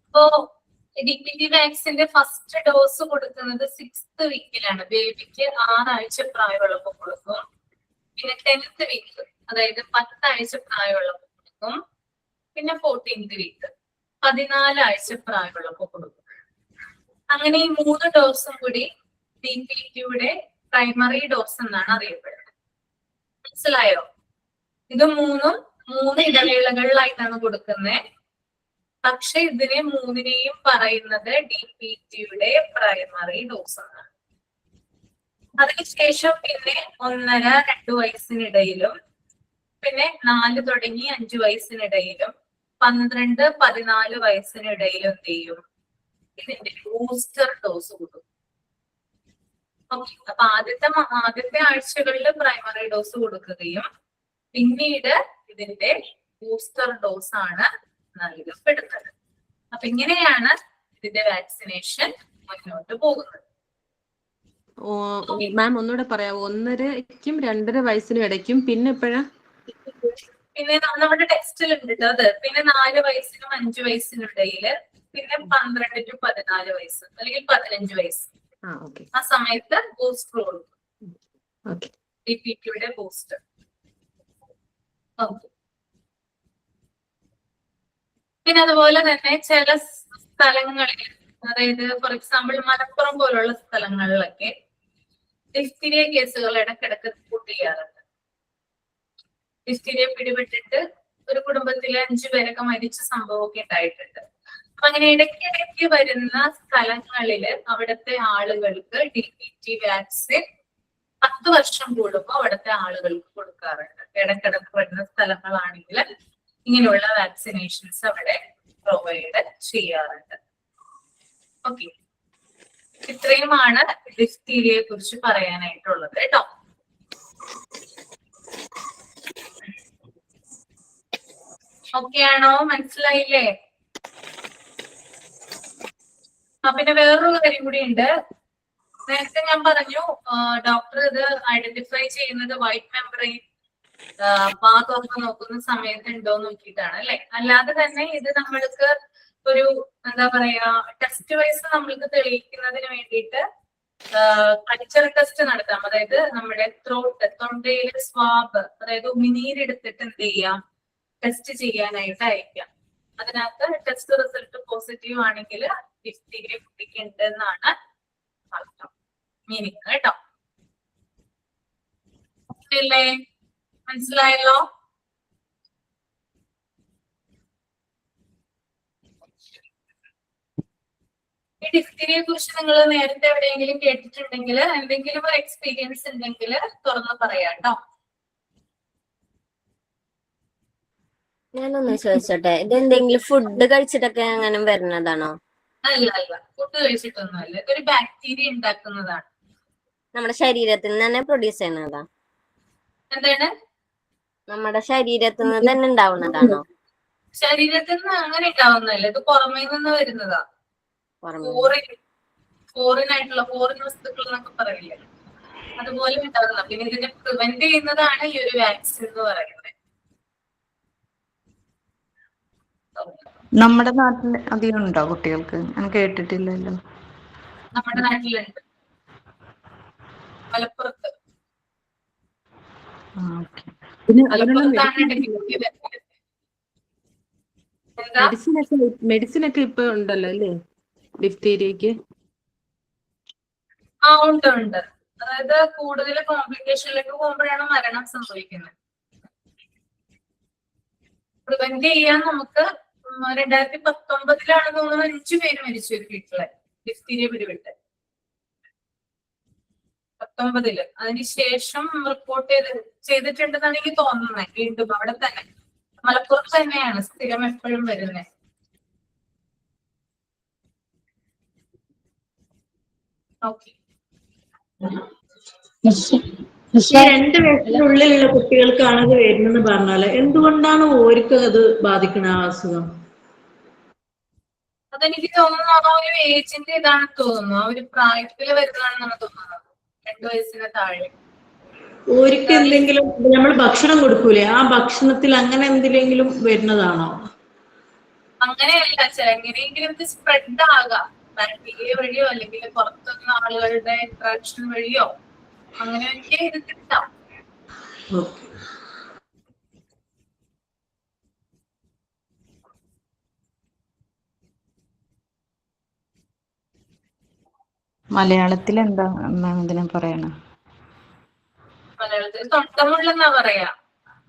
അപ്പോ DPT വാക്സിന്റെ ഫസ്റ്റ് ഡോസ് കൊടുക്കുന്നത് 6th വീക്കിലാണ്. ബേബിക്ക് 6 ആഴ്ച പ്രായമുള്ളപ്പോൾ കൊടുക്കും. പിന്നെ 10th വീക്ക്, അതായത് 10 ആഴ്ച പ്രായമുള്ളപ്പോൾ കൊടുക്കും. പിന്നെ 14th വീക്ക്, 14 ആഴ്ച പ്രായമുള്ളപ്പോൾ കൊടുക്കും. അങ്ങനെ ഈ 3 ഡോസും കൂടി DPTയുടെ പ്രൈമറി ഡോസ് എന്നാണ് അറിയപ്പെടുന്നത്. മനസ്സിലായോ? ഇത് 3 ഇടവേളകളിലായിട്ടാണ് കൊടുക്കുന്നത്. പക്ഷെ ഇതിനെ 3നെയും പറയുന്നത് DPTയുടെ പ്രൈമറി ഡോസ് എന്നാണ്. അതിനുശേഷം പിന്നെ 1.5-2 വയസ്സിനിടയിലും, പിന്നെ 4 തുടങ്ങി 5 വയസ്സിനിടയിലും, 12-14 വയസ്സിനിടയിലും എന്ത് ചെയ്യും, ഇതിന്റെ ബൂസ്റ്റർ ഡോസ് കൊടുക്കും. അപ്പൊ ആദ്യത്തെ ആഴ്ചകളിൽ പ്രൈമറി ഡോസ് കൊടുക്കുകയും പിന്നീട് ഇതിന്റെ ബൂസ്റ്റർ ഡോസ് ആണ് നൽകപ്പെടുന്നത്. അപ്പൊ ഇങ്ങനെയാണ് ഇതിന്റെ വാക്സിനേഷൻ മുന്നോട്ട് പോകുന്നത്. മാം ഒന്നുകൂടെ പറയാമോ? 1.5-ക്കും 2.5 വയസ്സിനും ഇടയ്ക്കും, പിന്നെ എപ്പോഴാ? പിന്നെ നമ്മുടെ ടെക്സ്റ്റിലുണ്ട് അത്. പിന്നെ 4 വയസ്സിനും 5 വയസ്സിനും ഇടയില്, പിന്നെ 12-14 വയസ്സ് അല്ലെങ്കിൽ 15 വയസ്സ്, ആ സമയത്ത് ബൂസ്റ്റർ കൊടുക്കും. DPTയുടെ ബൂസ്റ്റർ. പിന്നെ അതുപോലെ തന്നെ ചില സ്ഥലങ്ങളിൽ, അതായത് ഫോർ എക്സാമ്പിൾ മലപ്പുറം പോലുള്ള സ്ഥലങ്ങളിലൊക്കെ ഡിഫ്തീരിയ കേസുകൾ ഇടക്കിടക്ക് റിപ്പോർട്ട് ചെയ്യാറുണ്ട്. ഡിഫ്തീരിയ പിടിപെട്ടിട്ട് ഒരു കുടുംബത്തിലെ 5 പേരൊക്കെ മരിച്ച സംഭവമൊക്കെ ഉണ്ടായിട്ടുണ്ട്. അപ്പൊ അങ്ങനെ ഇടയ്ക്കിടയ്ക്ക് വരുന്ന സ്ഥലങ്ങളില് അവിടുത്തെ ആളുകൾക്ക് DPT വാക്സിൻ 10 വർഷം കൂടുമ്പോൾ അവിടുത്തെ ആളുകൾക്ക് കൊടുക്കാറുണ്ട്. ഇടക്കിടക്ക് വരുന്ന സ്ഥലങ്ങളാണെങ്കിൽ ഇങ്ങനെയുള്ള വാക്സിനേഷൻസ് അവിടെ പ്രൊവൈഡ് ചെയ്യാറുണ്ട്. ഓക്കെ, ഇത്രയുമാണ് ഡിഫ്തീരിയയെ കുറിച്ച് പറയാനായിട്ടുള്ളത് കേട്ടോ. ഓക്കെ ആണോ? മനസ്സിലായില്ലേ? പിന്നെ വേറൊരു കാര്യം കൂടി ഉണ്ട്. നേരത്തെ ഞാൻ പറഞ്ഞു ഡോക്ടർ ഇത് ഐഡന്റിഫൈ ചെയ്യുന്നത് വൈറ്റ് മെമ്പറൈൻ ഭാഗമൊക്കെ നോക്കുന്ന സമയത്ത് ഉണ്ടോന്ന് നോക്കിയിട്ടാണ് അല്ലെ. അല്ലാതെ തന്നെ ഇത് നമ്മൾക്ക് ഒരു എന്താ പറയാ ടെസ്റ്റ് വൈസ് നമ്മൾക്ക് തെളിയിക്കുന്നതിന് വേണ്ടിയിട്ട് കൾച്ചർ ടെസ്റ്റ് നടത്താം. അതായത് നമ്മുടെ തൊണ്ടയിലെ സ്വാബ്, അതായത് ഉമിനീരെടുത്തിട്ട് എന്ത് ചെയ്യാം, ടെസ്റ്റ് ചെയ്യാനായിട്ട് അയക്കാം. അതിനകത്ത് ടെസ്റ്റ് റിസൾട്ട് പോസിറ്റീവ് ആണെങ്കിൽ ഡിഫ്തീരിയ കുട്ടിക്ക് ഉണ്ടെന്നാണ് അർത്ഥം, മീനിങ് കേട്ടോ. അല്ലേ? മനസ്സിലായല്ലോ? ഈ ഡിഫ്തീരിയയെ കുറിച്ച് നിങ്ങൾ നേരത്തെ എവിടെയെങ്കിലും കേട്ടിട്ടുണ്ടെങ്കിൽ, എന്തെങ്കിലും ഒരു എക്സ്പീരിയൻസ് ഉണ്ടെങ്കിൽ തുറന്ന് പറയാം കേട്ടോ. ഞാനൊന്ന് ചോദിച്ചോട്ടെ, ഇത് എന്തെങ്കിലും ഫുഡ് കഴിച്ചിട്ടൊക്കെ അങ്ങനെ വരുന്നതാണോ? അല്ല, ഫുഡ് കഴിച്ചിട്ടൊന്നുമല്ല. ഇതൊരു ബാക്ടീരിയ ഉണ്ടാക്കുന്നതാണ്. നമ്മുടെ ശരീരത്തിൽ നിന്ന് തന്നെ പ്രൊഡ്യൂസ് ചെയ്യുന്നതാ? എന്താണ്? നമ്മുടെ ശരീരത്തിൽ നിന്ന് തന്നെ ഉണ്ടാവുന്നതാണോ? ശരീരത്തിൽ നിന്ന് അങ്ങനെ ഉണ്ടാവുന്നതല്ല, ഇത് പുറമേ നിന്ന് വരുന്നതാ. ഫോറിൻ വസ്തുക്കൾ എന്നൊക്കെ പറയില്ലേ, അതുപോലെ ഉണ്ടാകുന്ന. പിന്നെ ഇതിനെ പ്രിവെന്റ് ചെയ്യുന്നതാണ് ഈ ഒരു വാക്സിൻ എന്ന് പറയുന്നത്. നമ്മുടെ നാട്ടിൽ അധികം ഉണ്ടോ കുട്ടികൾക്ക്? ഞാൻ കേട്ടിട്ടില്ലല്ലോ. നമ്മുടെ നാട്ടിലുണ്ട്, മലപ്പുറത്ത്. മലപ്പുറത്താണ് ഡെഫിനറ്റ് വരുന്നത്. എന്താ? മെഡിസിൻ ഒക്കെ ഇപ്പൊ ഉണ്ടല്ലോ അല്ലേ ഡിഫ്തീരിയക്ക്? ഉണ്ട്. അതായത് കൂടുതൽ കോംപ്ലിക്കേഷനിലേക്ക് പോകുമ്പോഴാണ് മരണം സംഭവിക്കുന്നത്. പ്രിവെന്റ് ചെയ്യാൻ നമുക്ക് 2019 തോന്നുന്നു 5 പേര് മരിച്ചു ഒരു വീട്ടില് ഡിഫ്തീരിയ പിടിപെട്ട്. 19 അതിനുശേഷം റിപ്പോർട്ട് ചെയ്തിട്ടുണ്ടെന്നാണ് എനിക്ക് തോന്നുന്നത്. വീണ്ടും അവിടെ തന്നെ മലപ്പുറത്ത് തന്നെയാണ് സ്ഥിരം എപ്പോഴും വരുന്നത്. ഓക്കെ. ഈ 2 വയസ്സിനുള്ളിലുള്ള കുട്ടികൾക്കാണ് ഇത് വരുന്നെന്ന് പറഞ്ഞാല് എന്തുകൊണ്ടാണ് ഓർക്ക് അത് ബാധിക്കുന്ന ആ അസുഖം? അതെനിക്ക് തോന്നുന്നു ആ ഒരു ഏജിന്റെ ഇതാണ് തോന്നുന്നു, ആ ഒരു പ്രായത്തിൽ വരുന്നതാണെന്നാണ് തോന്നുന്നത്. 2 വയസ്സിന് താഴെ ഓർക്ക് എന്തെങ്കിലും നമ്മൾ ഭക്ഷണം കൊടുക്കൂലേ, ആ ഭക്ഷണത്തിൽ അങ്ങനെ എന്തെങ്കിലും വരുന്നതാണോ? അങ്ങനെയല്ല, എങ്ങനെയെങ്കിലും ഇത് സ്പ്രെഡ് ആകാം, ബാക്ടീരിയ വഴിയോ അല്ലെങ്കിൽ പുറത്തുനിന്ന് ആളുകളുടെ ഇന്ററാക്ഷൻ വഴിയോ അങ്ങനെയൊക്കെ ഇത് കിട്ടാം. മലയാളത്തിൽ എന്താ എന്നാണ് ഇതിനെ പറയണ? മലയാളത്തിൽ തൊണ്ടമുള്ളെന്നാ പറയാ,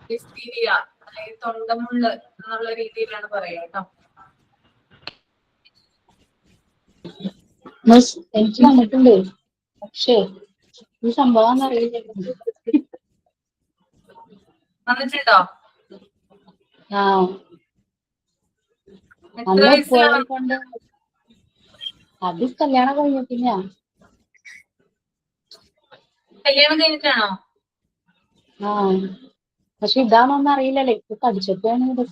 ഡിഫ്തീരിയ അല്ലെങ്കിൽ തൊണ്ടമുള്ള് എന്നുള്ള രീതിയിലാണ് പറയാ കേട്ടോ. എനിക്ക് വന്നിട്ടുണ്ട്, പക്ഷേ ഈ സംഭവം അറിയില്ല. വന്നിട്ടുണ്ടോ? ആ, എത്ര വയസ്സിലാണ്? കൊണ്ട് അത് കല്യാണം കഴിഞ്ഞിട്ടില്ല. കല്യാണം കഴിഞ്ഞിട്ടാണോ? ആ, പക്ഷെ ഇതാണോന്ന് അറിയില്ലല്ലോ. ഇപ്പൊ പഠിച്ചപ്പോഴാണ് ഇത്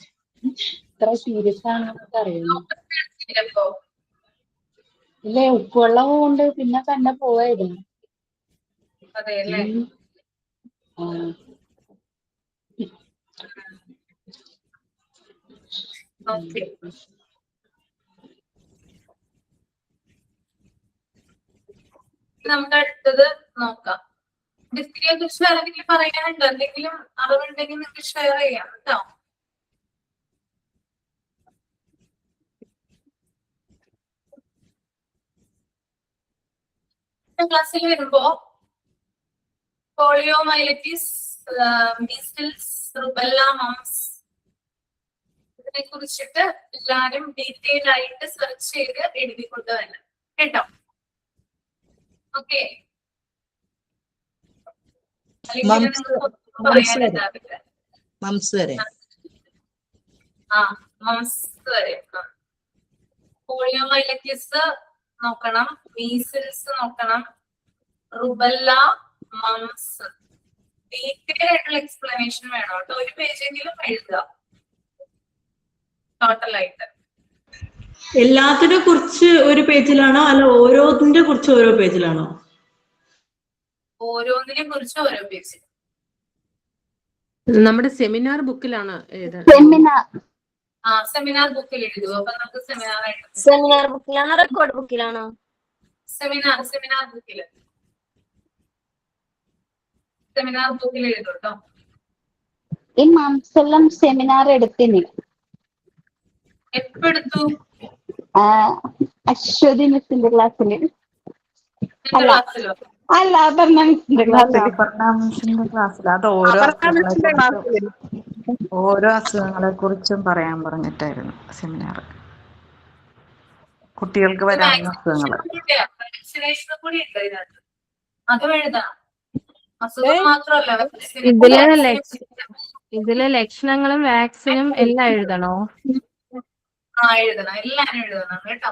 ഇത്ര സീരിയസ് ആണെന്നൊക്കെ അറിയുന്നു. ഇല്ലേ, ഉപ്പുവെള്ളം കൊണ്ട് പിന്നെ തന്നെ പോവായിരുന്നു. അതെയല്ലേ. നമുക്ക് അടുത്തത് നോക്കാം. ഡിഫ്തീരിയയെ കുറിച്ച് വേറെ എന്തെങ്കിലും പറയാനുണ്ടോ? എന്തെങ്കിലും അറിവുണ്ടെങ്കിൽ നിങ്ങൾക്ക് ഷെയർ ചെയ്യാം കേട്ടോ. ക്ലാസ്സിൽ വരുമ്പോ പോളിയോമൈലൈറ്റിസ്, മീസിൽസ്, റുബെല്ല, മംസ് ഇതിനെ കുറിച്ചിട്ട് എല്ലാരും ഡീറ്റെയിൽ ആയിട്ട് സെർച്ച് ചെയ്ത് എഴുതിക്കൊണ്ട് വരണം കേട്ടോ. ഓക്കെ. മംസ് വരെ പോളിയോമൈലൈറ്റിസ് നോക്കണം, മീസിൽസ് നോക്കണം, റുബെല്ല, മംസ്. ഡീറ്റെയിൽ ആയിട്ടുള്ള എക്സ്പ്ലനേഷൻ വേണം കേട്ടോ. 1 പേജെങ്കിലും എഴുതുക ടോട്ടലായിട്ട്. എല്ലാത്തിനെ കുറിച്ച് 1 പേജിലാണോ അല്ല ഓരോന്നിന്റെ കുറിച്ച് ഓരോ പേജിലാണോ? ഓരോന്നിനെ കുറിച്ച് ഓരോ പേജ്. നമ്മുടെ സെമിനാർ ബുക്കിലാണ് സെമിനാർ ബുക്കിൽ എഴുതുക. അപ്പൊ നമുക്ക് സെമിനാർ ബുക്കിലാണോ റെക്കോർഡ് ബുക്കിലാണോ? സെമിനാർ ബുക്കില് എഴുതും കേട്ടോ. ഈ മംസെല്ലാം സെമിനാർ എടുത്തിന്. എപ്പെടുത്തു? അശ്വതി മിസ്സിന്റെ ക്ലാസ്സില്. ക്ലാസ്സിലോ? അല്ല, അപർണ മിസ്സിന്റെ ക്ലാസ്സിൽ. അത് ഓരോ അസുഖങ്ങളെ കുറിച്ചും പറയാൻ പറഞ്ഞിട്ടായിരുന്നു സെമിനാർ. കുട്ടികൾക്ക് വരാവുന്ന അസുഖങ്ങൾ. വാക്സിനേഷൻ കൂടി ഉണ്ട് ഇതിനകത്ത്. അതും എഴുതാം. അസുഖം മാത്രമല്ല, ഇതിലെ ലക്ഷണങ്ങളും വാക്സിനും എല്ലാം എഴുതണോ? എഴുതണം, എല്ലാരും എഴുതണം കേട്ടോ.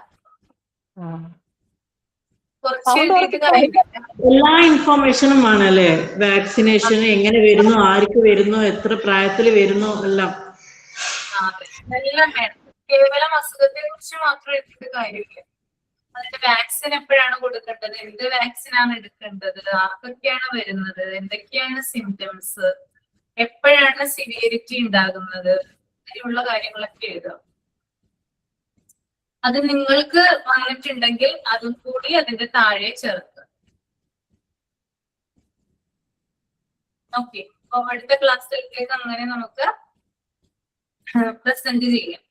കുറച്ച് എഴുതിയിട്ട് കാര്യമില്ല. എല്ലാ ഇൻഫോർമേഷനും ആണല്ലേ? വാക്സിനേഷൻ എങ്ങനെ വരുന്നു, ആർക്ക് വരുന്നു, എത്ര പ്രായത്തിൽ വരുന്നു, എല്ലാം. എല്ലാം വേണം. കേവലം അസുഖത്തെ കുറിച്ച് മാത്രം എടുത്തിട്ട് കാര്യമില്ല. അതിന്റെ വാക്സിൻ എപ്പോഴാണ് കൊടുക്കേണ്ടത്, എന്ത് വാക്സിനാണ് എടുക്കേണ്ടത്, ആർക്കൊക്കെയാണ് വരുന്നത്, എന്തൊക്കെയാണ് സിംറ്റംസ്, എപ്പോഴാണ് സിവിയറിറ്റി ഉണ്ടാകുന്നത്, അങ്ങനെയുള്ള കാര്യങ്ങളൊക്കെ എഴുതാം. അത് നിങ്ങൾക്ക് വന്നിട്ടുണ്ടെങ്കിൽ അതും കൂടി അതിന്റെ താഴെ ചേർക്കുക. ഓക്കെ, അപ്പൊ അടുത്ത ക്ലാസ്സിലേക്ക് അങ്ങനെ നമുക്ക് പ്രസന്റ് ചെയ്യാം.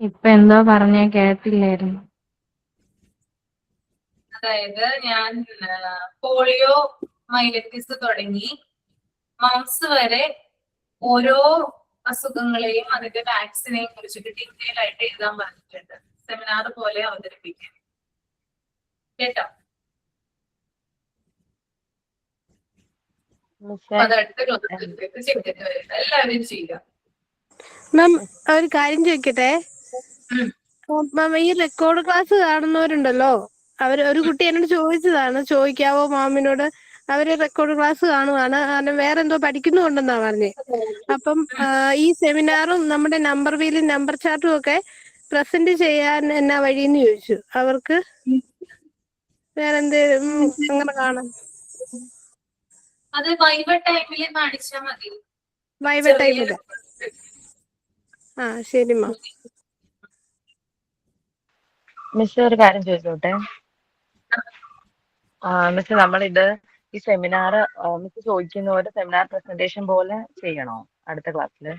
ഇപ്പൊ എന്തോ പറഞ്ഞേ കേട്ടില്ലായിരുന്നു. അതായത് ഞാൻ പോളിയോ മൈലറ്റിസ് തുടങ്ങി മംസ് വരെ ഓരോ അസുഖങ്ങളെയും അതിന്റെ വാക്സിനെയും കുറിച്ചിട്ട് ഡീറ്റെയിൽ ആയിട്ട് എഴുതാൻ പറഞ്ഞിട്ടുണ്ട്. സെമിനാർ പോലെ അവതരിപ്പിക്കാൻ. കേട്ടോ? അത് അടുത്ത ക്ലാസ്സിലേക്ക് ചെയ്തിട്ട് വരും. എല്ലാവരും ചെയ്യുക. മാം ഒരു കാര്യം ചോദിക്കട്ടെ? മാം ഈ റെക്കോർഡ് ക്ലാസ് കാണുന്നവരുണ്ടല്ലോ, ഒരു കുട്ടി എന്നോട് ചോദിച്ചതാണ്, ചോദിക്കാവോ മാമിനോട്, അവര് റെക്കോർഡ് ക്ലാസ് കാണുവാണ്, കാരണം വേറെ എന്തോ പഠിക്കുന്നുണ്ടെന്നാ പറഞ്ഞേ. അപ്പം ഈ സെമിനാറും നമ്മുടെ നമ്പർ വീലും നമ്പർ ചാർട്ടും ഒക്കെ പ്രസന്റ് ചെയ്യാൻ എന്നാ വഴിയെന്ന് ചോദിച്ചു. അവർക്ക് വേറെന്ത് അങ്ങനെ കാണാം? അത് വൈവ ടൈമിൽ കാണിച്ചാൽ മതി. വൈവ ടൈമില്? ആ ശരി മാം. മിസ് ഒരു കാര്യം ചോദിച്ചോട്ടെ? മിസ് നമ്മളിത് ഈ സെമിനാർ മിസ് ചോദിക്കുന്ന പോലെ സെമിനാർ പ്രസന്റേഷൻ പോലെ ചെയ്യണോ അടുത്ത ക്ലാസ്സില്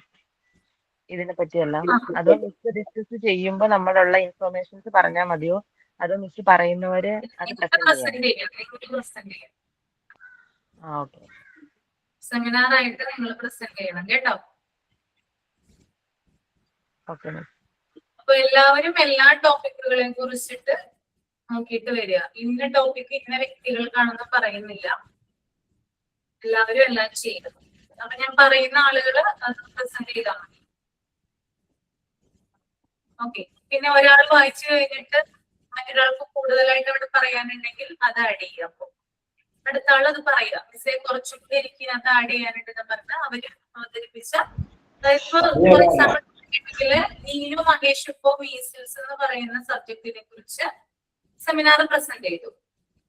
ഇതിനെ പറ്റിയെല്ലാം? അതോ മിസ് ഡിസ്കസ് ചെയ്യുമ്പോൾ നമ്മളുള്ള ഇൻഫർമേഷൻസ് പറഞ്ഞാൽ മതിയോ, അതോ മിസ് പറയുന്നവര് അത് പ്രസന്റ് ചെയ്യണം? ഓക്കെ. സെമിനാർ ആയിട്ട് നിങ്ങൾ പ്രസന്റ് ചെയ്യണം കേട്ടോ. Okay miss. അപ്പൊ എല്ലാവരും എല്ലാ ടോപ്പിക്കുകളെയും കുറിച്ചിട്ട് നോക്കിയിട്ട് വരിക. ഇന്ന ടോപ്പിക് ഇന്ന വ്യക്തികൾക്കാണെന്ന് പറയുന്നില്ല, എല്ലാവരും എല്ലാം ചെയ്യണം. അപ്പൊ ഞാൻ പറയുന്ന ആളുകള് അത് പ്രസന്റ് ചെയ്താൽ മതി. ഓക്കെ. പിന്നെ ഒരാൾ വായിച്ചു കഴിഞ്ഞിട്ട് മറ്റൊരാൾക്ക് കൂടുതലായിട്ട് അവിടെ പറയാനുണ്ടെങ്കിൽ അത് ആഡ് ചെയ്യാം. അപ്പൊ അടുത്ത ആൾ അത് പറയുക, മിസ്സേ കുറച്ചുകൂടി എനിക്ക് ഇതിനകത്ത് ആഡ് ചെയ്യാനുണ്ടെന്ന് പറഞ്ഞാൽ അവര് അവതരിപ്പിച്ച, അതായത് ഫോർ എക്സാമ്പിൾ നീലു മഹേഷ് ഇപ്പോ മീസിൽസ് എന്ന് പറയുന്ന സബ്ജക്റ്റിനെ കുറിച്ച് സെമിനാർ പ്രസന്റ് ചെയ്തു.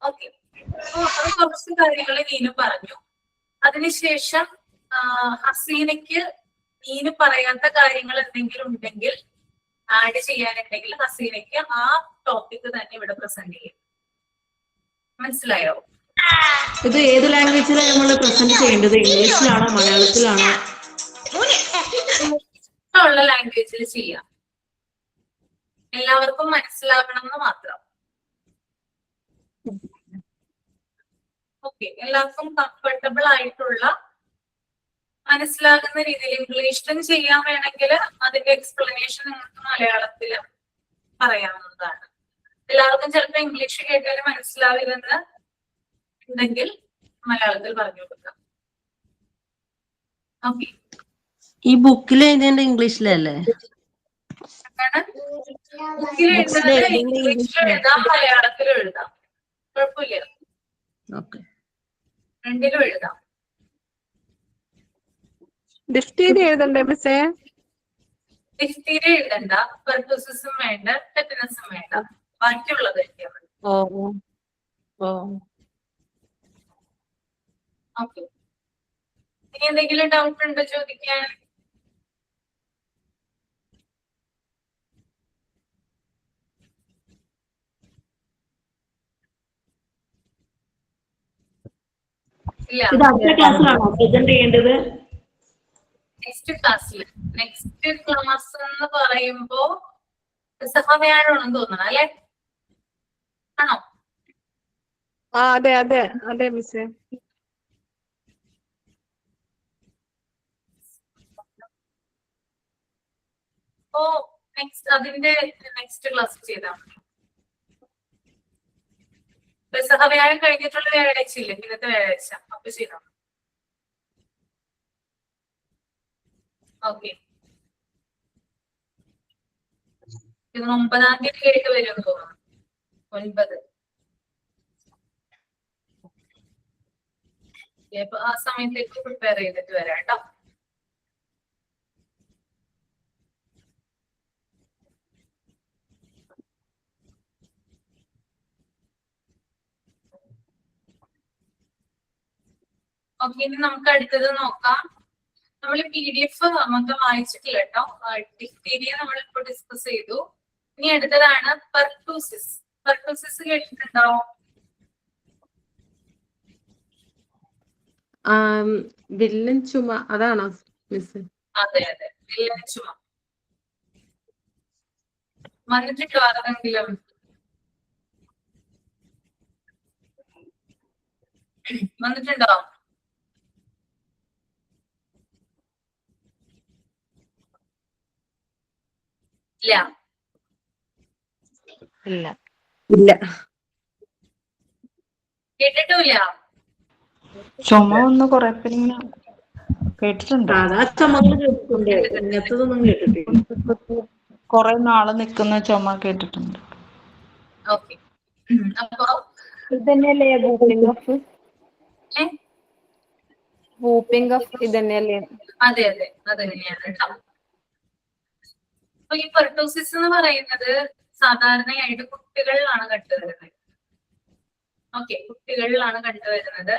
ഓക്കെ, അപ്പൊ അത് കുറച്ച് കാര്യങ്ങൾ നീനു പറഞ്ഞു. അതിനുശേഷം ഹസീനയ്ക്ക് നീനു പറയാത്ത കാര്യങ്ങൾ എന്തെങ്കിലും ഉണ്ടെങ്കിൽ ആഡ് ചെയ്യാനുണ്ടെങ്കിൽ ഹസീനയ്ക്ക് ആ ടോപ്പിക് തന്നെ ഇവിടെ പ്രസന്റ് ചെയ്യും. മനസ്സിലായോ? ഇത് ഏത് ലാംഗ്വേജിലാണ് നമ്മൾ പ്രസന്റ് ചെയ്യേണ്ടത്? ഇംഗ്ലീഷിലാണോ മലയാളത്തിലാണോ? ഉള്ള ലാംഗ്വേജിൽ ചെയ്യാം. എല്ലാവർക്കും മനസ്സിലാകണം എന്ന് മാത്രം. ഓക്കെ, എല്ലാവർക്കും കംഫർട്ടബിൾ ആയിട്ടുള്ള മനസ്സിലാകുന്ന രീതിയിൽ ഇംഗ്ലീഷിലും ചെയ്യാൻ വേണമെങ്കിൽ അതിന്റെ എക്സ്പ്ലനേഷൻ നിങ്ങൾക്ക് മലയാളത്തിൽ പറയാവുന്നതാണ്. എല്ലാവർക്കും ചിലപ്പോൾ ഇംഗ്ലീഷ് കേട്ടാൽ മനസ്സിലാവില്ലെന്ന് ഉണ്ടെങ്കിൽ മലയാളത്തിൽ പറഞ്ഞു കൊടുക്കാം. ഓക്കെ. ഈ ബുക്കിൽ എഴുതേണ്ട ഇംഗ്ലീഷിലല്ലേ? ബുക്കിൽ എഴുതുന്നത് ഇംഗ്ലീഷിലും എഴുതാം, മലയാളത്തിലും എഴുതാം, കുഴപ്പമില്ല. രണ്ടിലും എഴുതാം. ഡിഫ്തീരിയ എഴുതണ്ടേ മിസ്സേ? ഡിഫ്തീരിയ എഴുതണ്ട, പെർട്ടുസിസും വേണ്ട, ടെറ്റനസും വേണ്ട, ബാക്കിയുള്ളത് എഴുതിയാൽ മതി. ഓക്കെ. ഇനി എന്തെങ്കിലും ഡൗട്ട് ഉണ്ടോ ചോദിക്കാൻ? ഇല്ല. ഇത് അടുത്ത ക്ലാസ്സിലാണോ പ്രസന്റ് ചെയ്യേണ്ടത്? നെക്സ്റ്റ് ക്ലാസ്സിൽ. നെക്സ്റ്റ് ക്ലാസ് എന്ന് പറയുമ്പോ സഹവ്യാഴമാണെന്ന് തോന്നണം അല്ലെ? ആണോ? അതെ അതെ അതെ മിസ്സേ. അപ്പോ അതിന്റെ നെക്സ്റ്റ് ക്ലാസ് ചെയ്താൽ മതി. സഹവ്യാഴം കഴിഞ്ഞിട്ടുള്ള വ്യാഴാഴ്ച ഇല്ലേ, ഇന്നത്തെ വ്യാഴാഴ്ച, അപ്പൊ ചെയ്താൽ മതി. ഓക്കെ. ഇത് 9-ാം തീയതി കേട്ട് വരുമെന്ന് തോന്നുന്നു. 9. അപ്പൊ ആ സമയത്തേക്ക് പ്രിപ്പയർ ചെയ്തിട്ട് വരാം കേട്ടോ. ഓക്കെ, ഇനി നമുക്ക് അടുത്തത് നോക്കാം. നമ്മൾ PDF മൊത്തം വായിച്ചിട്ടില്ല കേട്ടോ. ഡിഫ്തീരിയ നമ്മളിപ്പോ ഡിസ്കസ് ചെയ്തു. ഇനി അടുത്തതാണ് പെർട്ടൂസിസ്. പെർട്ടൂസിസ് കേട്ടിട്ടുണ്ടോ? വില്ലൻ ചുമ അതാണോ മിസ്? അതെ അതെ, വില്ലൻ ചുമ. വന്നിട്ടുണ്ടോ ആരെങ്കിലും? വന്നിട്ടുണ്ടോ? ഇല്ല ഇല്ല. ഇല്ല. കേട്ടിട്ടില്ല. ചുമ ഒന്ന് കുറെ പേര് ഇങ്ങനെ കേട്ടിട്ടുണ്ട്. സാധാ ചുമകൾ കേട്ടിട്ടുണ്ട്, ഇങ്ങനത്തതൊന്നും കേട്ടിട്ടില്ല. കുറെ നാള് നിക്കുന്ന ചുമ കേട്ടിട്ടുണ്ട്. ഓക്കെ, അപ്പൊ ഇതന്നെയല്ലേ വൂപ്പിംഗ് കഫ്? വൂപ്പിംഗ് കഫ് ഇതന്നെയല്ലേ? അതെ അതെ, അത് തന്നെയാണ് കേട്ടോ. അപ്പൊ ഈ പെർട്ടോസിസ് എന്ന് പറയുന്നത് സാധാരണയായിട്ട് കുട്ടികളിലാണ് കണ്ടുവരുന്നത്. ഓക്കെ, കുട്ടികളിലാണ് കണ്ടുവരുന്നത്.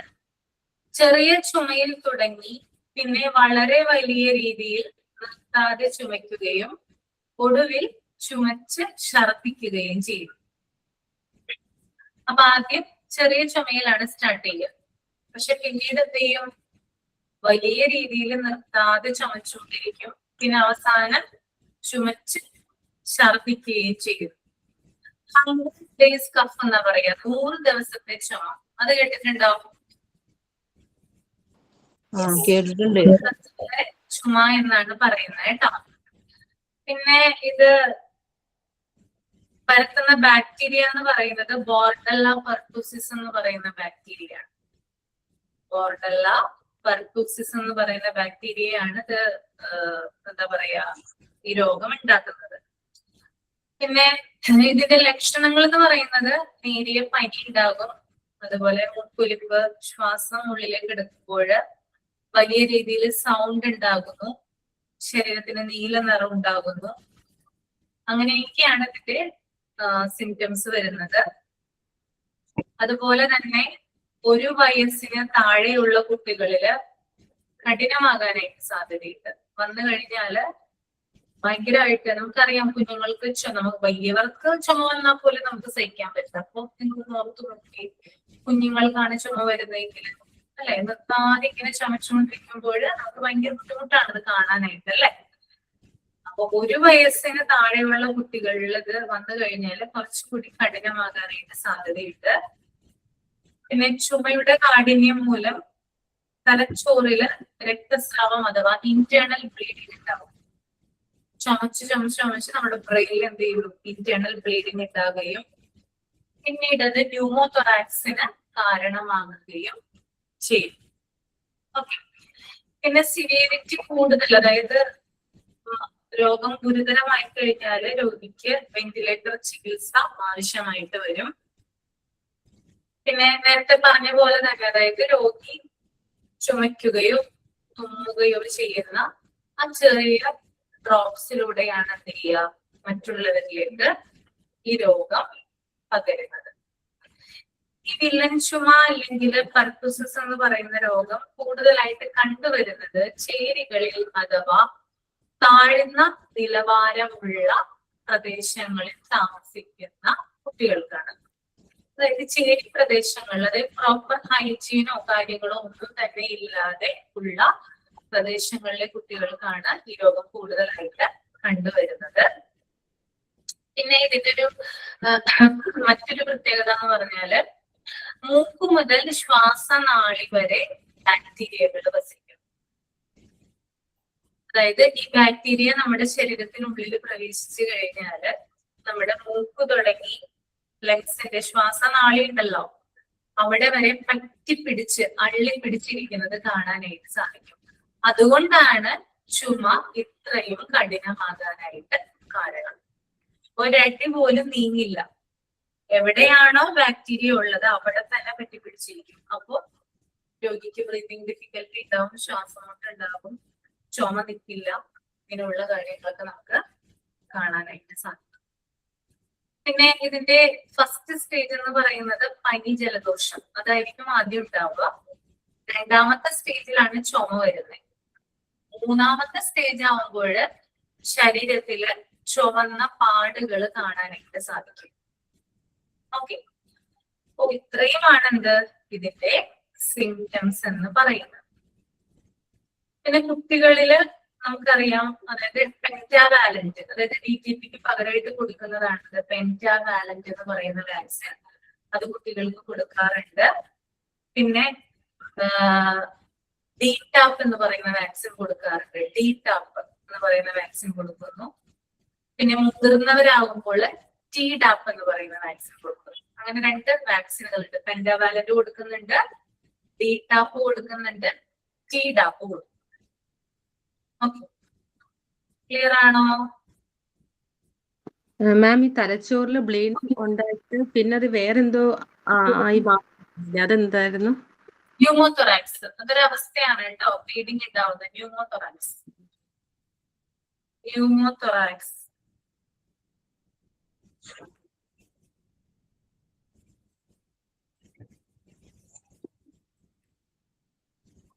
ചെറിയ ചുമയിൽ തുടങ്ങി പിന്നെ വളരെ വലിയ രീതിയിൽ നിർത്താതെ ചുമയ്ക്കുകയും ഒടുവിൽ ചുമച്ച് ഛർദ്ദിക്കുകയും ചെയ്യും. അപ്പൊ ആദ്യം ചെറിയ ചുമയിലാണ് സ്റ്റാർട്ട് ചെയ്യുക. പക്ഷെ പിന്നീട് എന്ത് ചെയ്യും? വലിയ രീതിയിൽ നിർത്താതെ ചുമച്ചുകൊണ്ടിരിക്കും. പിന്നെ അവസാനം ചുമച്ച് ഛർദ്ദിക്കുകയും ചെയ്യും. 100 days കഫ് എന്നാ പറയാ, 100 ദിവസത്തെ ചുമ. അത് കേട്ടിട്ടുണ്ടോ? കേട്ടിട്ടുണ്ട്. ചുമ എന്നാണ് പറയുന്നത് കേട്ടോ. പിന്നെ ഇത് പരത്തുന്ന ബാക്ടീരിയ എന്ന് പറയുന്നത് ബോർഡല്ല പെർട്ടൂസിസ് എന്ന് പറയുന്ന ബാക്ടീരിയ ആണ്. ബോർഡല്ല പെർട്ടൂസിസ് എന്ന് പറയുന്ന ബാക്ടീരിയയാണ് ഇത് എന്താ പറയാ ഈ രോഗം ഉണ്ടാക്കുന്നത്. പിന്നെ ഇതിന്റെ ലക്ഷണങ്ങൾ എന്ന് പറയുന്നത് നേരിയ പനി ഉണ്ടാകും, അതുപോലെ മൂക്കൊലിപ്പ്, ശ്വാസം ഉള്ളിലേക്ക് എടുക്കുമ്പോൾ വലിയ രീതിയിൽ സൗണ്ട് ഉണ്ടാകുന്നു, ശരീരത്തിന് നീല നിറം ഉണ്ടാകുന്നു. അങ്ങനെയൊക്കെയാണ് ഇതിന്റെ സിംറ്റംസ് വരുന്നത്. അതുപോലെ തന്നെ 1 വയസ്സിന് താഴെയുള്ള കുട്ടികളില് കഠിനമാകാനായിട്ട് സാധ്യതയുണ്ട്. വന്നു കഴിഞ്ഞാല് ഭയങ്കരമായിട്ട് നമുക്കറിയാം, കുഞ്ഞുങ്ങൾക്ക് നമുക്ക് വലിയവർക്ക് ചുമ വന്നാൽ പോലും നമുക്ക് സഹിക്കാൻ പറ്റില്ല. അപ്പൊ നിങ്ങൾ ഓർത്ത് നോക്കി, കുഞ്ഞുങ്ങൾക്കാണ് ചുമ വരുന്നതെങ്കിൽ അല്ലെ, നിർത്താതെ ഇങ്ങനെ ചുമച്ചുകൊണ്ടിരിക്കുമ്പോൾ നമുക്ക് ഭയങ്കര ബുദ്ധിമുട്ടാണ് ഇത് കാണാനായിട്ട് അല്ലെ. അപ്പൊ 1 വയസ്സിന് താഴെയുള്ള കുട്ടികളിൽ ഇത് വന്നു കഴിഞ്ഞാൽ കുറച്ചുകൂടി കഠിനമാകാനായിട്ട് സാധ്യതയുണ്ട്. പിന്നെ ചുമയുടെ കാഠിന്യം മൂലം തലച്ചോറില് രക്തസ്രാവം അഥവാ ഇന്റേണൽ ബ്ലീഡിങ് ഉണ്ടാവും. ചുമച്ച് നമ്മുടെ ബ്രെയിനിൽ എന്ത് ചെയ്യും? ഇന്റേണൽ ബ്ലീഡിങ് ഉണ്ടാകുകയും പിന്നീട് അത് ന്യൂമോതൊറാക്സിന് കാരണമാകുകയും ചെയ്യും. ഓക്കെ, പിന്നെ സിവിയറിറ്റി കൂടുതൽ, അതായത് രോഗം ഗുരുതരമായി കഴിഞ്ഞാൽ രോഗിക്ക് വെന്റിലേറ്റർ ചികിത്സ ആവശ്യമായിട്ട് വരും. പിന്നെ നേരത്തെ പറഞ്ഞ പോലെ തന്നെ, അതായത് രോഗി ചുമയ്ക്കുകയോ തുമ്മുകയോ ചെയ്യുന്ന ആ ചെറിയ ഡ്രോപ്സിലൂടെയാണ് എന്ത് ചെയ്യുക? മറ്റുള്ളവരിലേക്ക് ഈ രോഗം പകരുന്നത്. ഈ വില്ലൻ ചുമ അല്ലെങ്കിൽ പെർട്ടൂസിസ് എന്ന് പറയുന്ന രോഗം കൂടുതലായിട്ട് കണ്ടുവരുന്നത് ചേരികളിൽ അഥവാ താഴ്ന്ന നിലവാരമുള്ള പ്രദേശങ്ങളിൽ താമസിക്കുന്ന കുട്ടികൾക്കാണ്. അതായത് ചേരി പ്രദേശങ്ങളിൽ, അതായത് പ്രോപ്പർ ഹൈജീനോ കാര്യങ്ങളോ ഒന്നും തന്നെ ഇല്ലാതെ ഉള്ള പ്രദേശങ്ങളിലെ കുട്ടികൾക്കാണ് ഈ രോഗം കൂടുതലായിട്ട് കണ്ടുവരുന്നത്. പിന്നെ ഇതിന്റെ ഒരു മറ്റൊരു പ്രത്യേകത എന്ന് പറഞ്ഞാല് മൂക്ക് മുതൽ ശ്വാസനാളി വരെ ബാക്ടീരിയകൾ വസിക്കും. അതായത് ഈ ബാക്ടീരിയ നമ്മുടെ ശരീരത്തിനുള്ളിൽ പ്രവേശിച്ചു കഴിഞ്ഞാല് നമ്മുടെ മൂക്ക് തുടങ്ങി ലങ്സിന്റെ ശ്വാസനാളി ഉണ്ടല്ലോ അവിടെ വരെ പറ്റിപ്പിടിച്ച് അള്ളിപ്പിടിച്ചിരിക്കുന്നത് കാണാനായിട്ട് സാധിക്കും. അതുകൊണ്ടാണ് ചുമ ഇത്രയും കഠിനമാകാനായിട്ട് കാരണം. ഒരടി പോലും നീങ്ങില്ല. എവിടെയാണോ ബാക്ടീരിയ ഉള്ളത് അവിടെ തന്നെ പറ്റിപ്പിടിച്ചിരിക്കും. അപ്പോ രോഗിക്ക് ബ്രീതിങ് ഡിഫിക്കൽറ്റി ഉണ്ടാവും, ശ്വാസമുട്ട് ഉണ്ടാവും, ചുമ നിൽക്കില്ല, ഇങ്ങനെയുള്ള കാര്യങ്ങളൊക്കെ നമുക്ക് കാണാനായിട്ട് സാധിക്കും. പിന്നെ ഇതിന്റെ ഫസ്റ്റ് സ്റ്റേജ് എന്ന് പറയുന്നത് പനി ജലദോഷം, അതായിരിക്കും ആദ്യം ഉണ്ടാവുക. രണ്ടാമത്തെ സ്റ്റേജിലാണ് ചുമ വരുന്നത്. മൂന്നാമത്തെ സ്റ്റേജ് ആവുമ്പോൾ ശരീരത്തില് ചുവന്ന പാടുകൾ കാണാനായിട്ട് സാധിക്കും. ഓക്കെ, അപ്പൊ ഇത്രയുമാണ് എന്ത് ഇതിന്റെ സിംറ്റംസ് എന്ന് പറയുന്നത്. പിന്നെ കുട്ടികളില് നമുക്കറിയാം, അതായത് പെന്റാവാലന്റ്, അതായത് DTPക്ക് പകരമായിട്ട് കൊടുക്കുന്നതാണ് പെന്റാവാലന്റ് എന്ന് പറയുന്ന വാക്സിൻ. അത് കുട്ടികൾക്ക് കൊടുക്കാറുണ്ട്. പിന്നെ DTaP എന്ന് പറയുന്ന വാക്സിൻ കൊടുക്കാറുണ്ട്. DTaP എന്ന് പറയുന്ന വാക്സിൻ കൊടുക്കുന്നു. പിന്നെ മുതിർന്നവരാകുമ്പോൾ TDAP എന്ന് പറയുന്ന വാക്സിൻ കൊടുക്കുന്നു. അങ്ങനെ 2 വാക്സിനുകളുണ്ട്. പെന്റാവാലന്റ് കൊടുക്കുന്നുണ്ട്, DTaP കൊടുക്കുന്നുണ്ട്, TDAP കൊടുക്കുന്നുണ്ട്. ക്ലിയർ ആണോ? മാം, ഈ തലച്ചോറിൽ ബ്ലീഡിങ് ഉണ്ടായിട്ട് പിന്നെ അത് വേറെന്തോ ആയി മാറില്ല, അതെന്തായിരുന്നു? ന്യൂമോതൊറാക്സ്, അതൊരു അവസ്ഥയാണ് കേട്ടോ, ബ്ലീഡിങ് ഉണ്ടാവുന്നത്. ന്യൂമോതൊറാക്സ്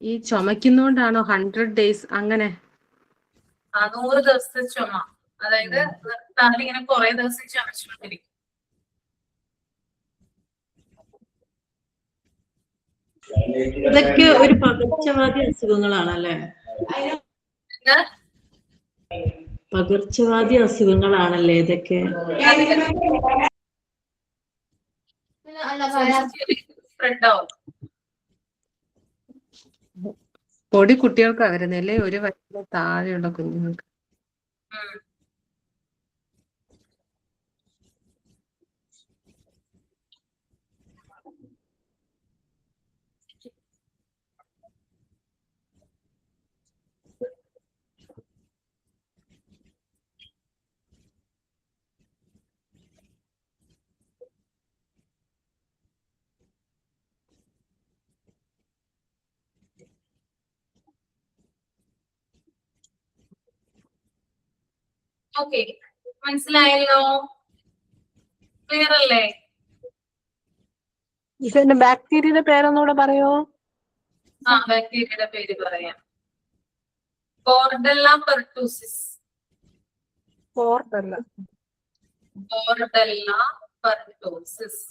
ഈ ചുമക്കുന്നോണ്ടാണോ 100 days അങ്ങനെ? 100 ദിവസത്തെ ചുമ, അതായത് നിർത്താതെ ഇങ്ങനെ കുറെ ദിവസം ചുമച്ചുകൊണ്ടിരിക്കും. ഇതൊക്കെ ഒരു പകർച്ചവ്യാധി അസുഖങ്ങളാണല്ലേ? പകർച്ചവ്യാധി അസുഖങ്ങളാണല്ലേ ഇതൊക്കെ? പൊടി കുട്ടികൾക്ക് വരുന്നല്ലേ, 1 വയസ്സിന് താഴെയുള്ള കുഞ്ഞുങ്ങൾക്ക്? ഓക്കെ, മനസ്സിലായല്ലോ? ക്ലിയർ അല്ലേ? ഇതിന്റെ ബാക്ടീരിയയുടെ പേരൊന്നുകൂടെ പറയോ? ബാക്ടീരിയയുടെ പേര് പറയാം. ബോർഡെല്ല പെർട്ടൂസിസ്. ബോർഡെല്ല പെർട്ടൂസിസ്.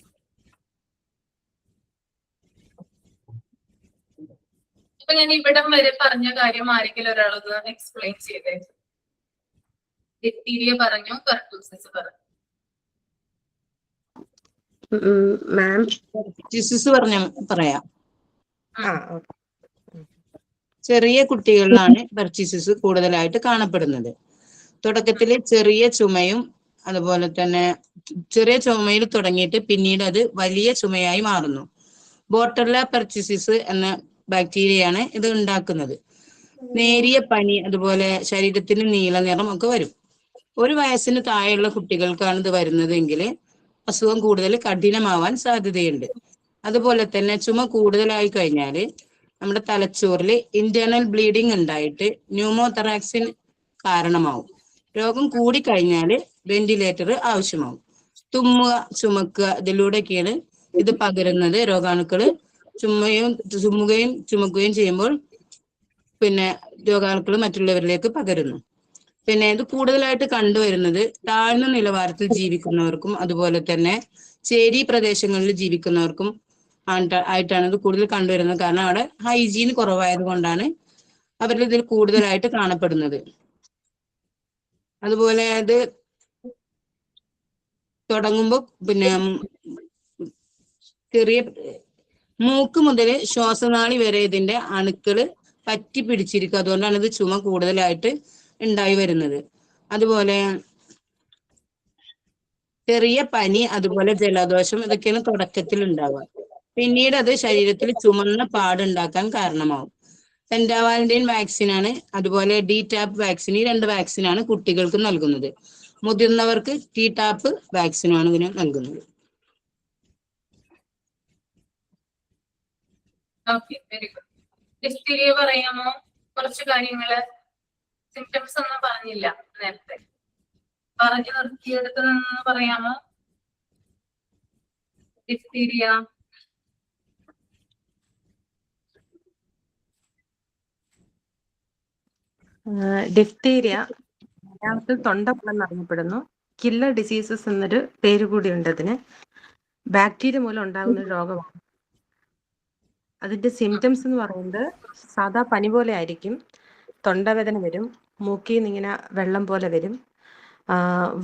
ഇപ്പൊ ഞാൻ ഇവിടം വരെ പറഞ്ഞ കാര്യം ആരെങ്കിലും ഒരാളത് എക്സ്പ്ലെയിൻ ചെയ്തേ. ഡിപ്തീരിയ പറഞ്ഞു, പെർട്ടൂസിസ് പറഞ്ഞു. പറയാം. ചെറിയ കുട്ടികളിലാണ് പെർച്ചിസിസ് കൂടുതലായിട്ട് കാണപ്പെടുന്നത്. തുടക്കത്തിൽ ചെറിയ ചുമയും അതുപോലെ തന്നെ ചെറിയ ചുമയിൽ തുടങ്ങിയിട്ട് പിന്നീട് അത് വലിയ ചുമയായി മാറുന്നു. ബോർഡെല്ല പെർച്ചിസിസ് എന്ന ബാക്ടീരിയയാണ് ഇത് ഉണ്ടാക്കുന്നത്. നേരിയ പനി, അതുപോലെ ശരീരത്തിന് നീല നിറം ഒക്കെ വരും. 1 വയസ്സിന് താഴെയുള്ള കുട്ടികൾക്കാണ് ഇത് വരുന്നതെങ്കിൽ അസുഖം കൂടുതൽ കഠിനമാവാൻ സാധ്യതയുണ്ട്. അതുപോലെ തന്നെ ചുമ കൂടുതലായി കഴിഞ്ഞാൽ നമ്മുടെ തലച്ചോറിൽ ഇന്റേണൽ ബ്ലീഡിങ് ഉണ്ടായിട്ട് ന്യൂമോതൊറാക്സിന് കാരണമാവും. രോഗം കൂടിക്കഴിഞ്ഞാൽ വെന്റിലേറ്റർ ആവശ്യമാവും. തുമ്മുക, ചുമക്കുക, ഇതിലൂടെയൊക്കെയാണ് ഇത് പകരുന്നത്. രോഗാണുക്കള് ചുമ്മുകയും ചുമക്കുകയും ചെയ്യുമ്പോൾ പിന്നെ രോഗാണുക്കൾ മറ്റുള്ളവരിലേക്ക് പകരുന്നു. പിന്നെ ഇത് കൂടുതലായിട്ട് കണ്ടുവരുന്നത് താഴ്ന്ന നിലവാരത്തിൽ ജീവിക്കുന്നവർക്കും അതുപോലെ തന്നെ ചേരി പ്രദേശങ്ങളിൽ ജീവിക്കുന്നവർക്കും ആയിട്ടാണ് ഇത് കൂടുതൽ കണ്ടുവരുന്നത്. കാരണം അവിടെ ഹൈജീൻ കുറവായത് കൊണ്ടാണ് അവരിൽ ഇതിൽ കൂടുതലായിട്ട് കാണപ്പെടുന്നത്. അതുപോലെ അത് തുടങ്ങുമ്പോൾ പിന്നെ ചെറിയ മൂക്ക് മുതൽ ശ്വാസനാളി വരെ ഇതിന്റെ അണുക്കള് പറ്റി പിടിച്ചിരിക്കും. അതുകൊണ്ടാണ് ഇത് ചുമ കൂടുതലായിട്ട് ഉണ്ടായി വരുന്നത്. അതുപോലെ ചെറിയ പനി, അതുപോലെ ജലദോഷം, ഇതൊക്കെയാണ് തുടക്കത്തിൽ ഉണ്ടാവുക. പിന്നീട് അത് ശരീരത്തിൽ ചുമന്ന പാടുണ്ടാക്കാൻ കാരണമാവും. പെന്റാവാലന്റൈൻ വാക്സിനാണ്, അതുപോലെ DTaP വാക്സിൻ, ഈ 2 വാക്സിനാണ് കുട്ടികൾക്ക് നൽകുന്നത്. മുതിർന്നവർക്ക് ടി-ടാപ്പ് വാക്സിനാണ് ഇതിന് നൽകുന്നത്. Okay, very good. ഡിഫ്തീരിയ പറയാമോ? കുറച്ച് കാര്യങ്ങള്, സിംറ്റംസ് ഒന്നും പറഞ്ഞില്ല നേരത്തെ, പറഞ്ഞു നിർത്തിയെടുത്ത് നിന്ന് പറയാമോ? ഡിഫ്തീരിയ. ഡിഫ്തീരിയ മലയാളത്തിൽ തൊണ്ടപ്പുഴ എന്നറിയപ്പെടുന്നു. കില്ലർ ഡിസീസസ് എന്നൊരു പേര് കൂടിയുണ്ട് അതിന്. ബാക്ടീരിയ മൂലം ഉണ്ടാകുന്ന ഒരു രോഗമാണ്. അതിന്റെ സിംറ്റംസ് എന്ന് പറയുന്നത് സാധാ പനി പോലെ ആയിരിക്കും. തൊണ്ടവേദന വരും, മൂക്കിൽ നിന്ന് ഇങ്ങനെ വെള്ളം പോലെ വരും,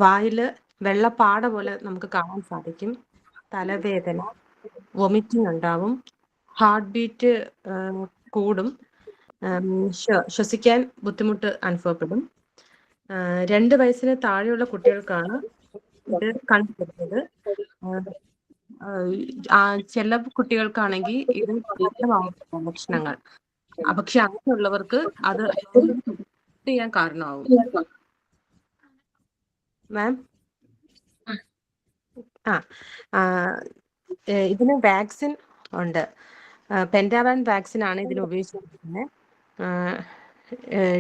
വായില് വെള്ളപ്പാട പോലെ നമുക്ക് കാണാൻ സാധിക്കും, തലവേദന, വൊമിറ്റിംഗ് ഉണ്ടാവും, ഹാർട്ട് ബീറ്റ് കൂടും, ശ്വസിക്കാൻ ബുദ്ധിമുട്ട് അനുഭവപ്പെടും. 2 വയസ്സിന് താഴെയുള്ള കുട്ടികൾക്കാണ് ഇത് കണ്ടുവരുന്നത്. ചില കുട്ടികൾക്കാണെങ്കിൽ ഇത് തീവ്രമാവുന്ന ലക്ഷണങ്ങൾ, പക്ഷെ അങ്ങനെയുള്ളവർക്ക് അത് ചെയ്യാൻ കാരണമാവും. മാം, ഇതിന് വാക്സിൻ ഉണ്ട്. പെൻറ്റാവാൻ വാക്സിൻ ആണ് ഇതിന് ഉപയോഗിച്ചിരിക്കുന്നത്.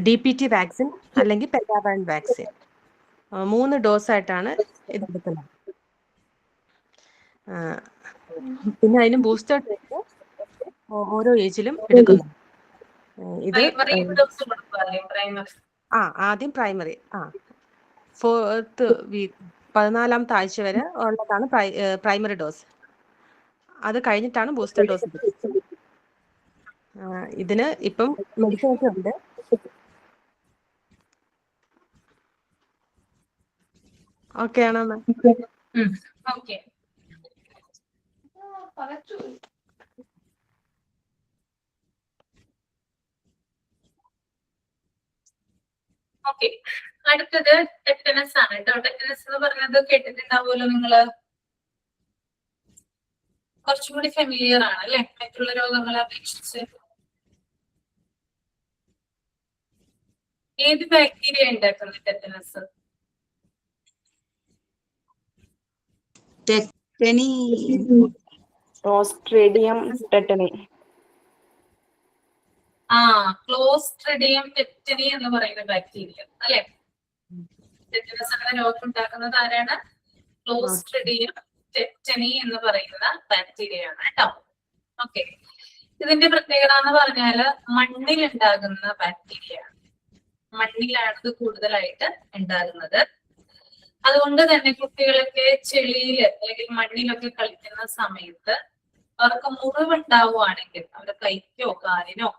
DPT വാക്സിൻ അല്ലെങ്കിൽ പെൻറ്റാവാൻ വാക്സിൻ 3 ഡോസായിട്ടാണ് ഇത് എടുക്കുന്നത്. പിന്നെ അതിന് ബൂസ്റ്റർ ഡോസ് ഓരോ ഏജിലും എടുക്കുന്നു. ഇത് ആദ്യം പ്രൈമറി 4th വീക്ക് 14ാമത്തെ ആഴ്ച വരെ ഉള്ളതാണ് പ്രൈമറി ഡോസ്. അത് കഴിഞ്ഞിട്ടാണ് ബൂസ്റ്റർ ഡോസ് എടുക്കുന്നത്. ഇതിന് ഇപ്പം മെഡിസിൻ ഒക്കെ ഉണ്ട്. ഓക്കെ ആണോ മാം? Okay, okay. അടുത്തത് ടെറ്റനസ് ആണ് കേട്ടോ. ടെറ്റനസ് എന്ന് പറഞ്ഞത് കേട്ടിട്ടുണ്ടാവുമല്ലോ നിങ്ങള്, കുറച്ചും കൂടി ഫെമിലിയർ ആണ് അല്ലെ മറ്റുള്ള രോഗങ്ങളെ അപേക്ഷിച്ച്. ഏത് ബാക്ടീരിയ ഉണ്ടാക്കുന്നത് tetanus? Tetany, Clostridium tetany. Clostridium tetany എന്ന് പറയുന്ന ബാക്ടീരിയ അല്ലെ. ടെറ്റനസ് എന്ന രോഗം ഉണ്ടാക്കുന്നത് ആരാണ്? ക്ലോസ്ട്രിഡിയം ടെറ്റനി എന്ന് പറയുന്ന ബാക്ടീരിയ ആണ് കേട്ടോ. ഓക്കെ, ഇതിന്റെ പ്രത്യേകത എന്ന് പറഞ്ഞാല് മണ്ണിൽ ഉണ്ടാകുന്ന ബാക്ടീരിയ ആണ്. മണ്ണിലാണ് ഇത് കൂടുതലായിട്ട് ഉണ്ടാകുന്നത്. അതുകൊണ്ട് തന്നെ കുട്ടികളൊക്കെ ചെളിയില് അല്ലെങ്കിൽ മണ്ണിലൊക്കെ കളിക്കുന്ന സമയത്ത് അവർക്ക് മുറിവുണ്ടാവുകയാണെങ്കിൽ, അവരുടെ കൈക്കോ കാലിനോ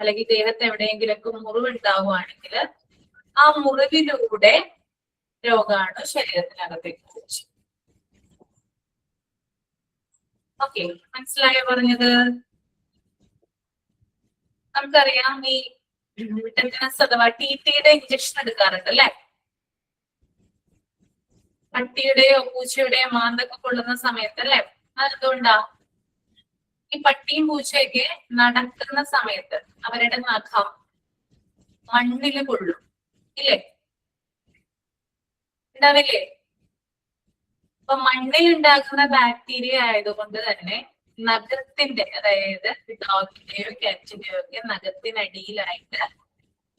അല്ലെങ്കിൽ ദേഹത്ത് എവിടെയെങ്കിലൊക്കെ മുറിവുണ്ടാവുകയാണെങ്കിൽ ആ മുറിവിലൂടെ രോഗാണു ശരീരത്തിനകത്തേക്ക് വെച്ചു. ഓക്കെ, മനസ്സിലായോ പറഞ്ഞത്? നമുക്കറിയാം ഈ ടെറ്റനസ് അഥവാ TTയുടെ ഇഞ്ചക്ഷൻ എടുക്കാറുണ്ട് അല്ലെ. പട്ടിയുടെയോ പൂച്ചയുടെയോ മാന്തൊക്കെ കൊള്ളുന്ന സമയത്ത് അല്ലെ. അതെന്തുകൊണ്ടാ? ഈ പട്ടിയും പൂച്ചയൊക്കെ നടക്കുന്ന സമയത്ത് അവരുടെ നഖം മണ്ണില് കൊള്ളും ഇല്ലേ, ഉണ്ടാവില്ലേ? അപ്പൊ മണ്ണിൽ ഉണ്ടാകുന്ന ബാക്ടീരിയ ആയതുകൊണ്ട് തന്നെ നഖത്തിന്റെ, അതായത് ഡോഗിന്റെയോ കാറ്റിന്റെയോ ഒക്കെ നഖത്തിനടിയിലായിട്ട്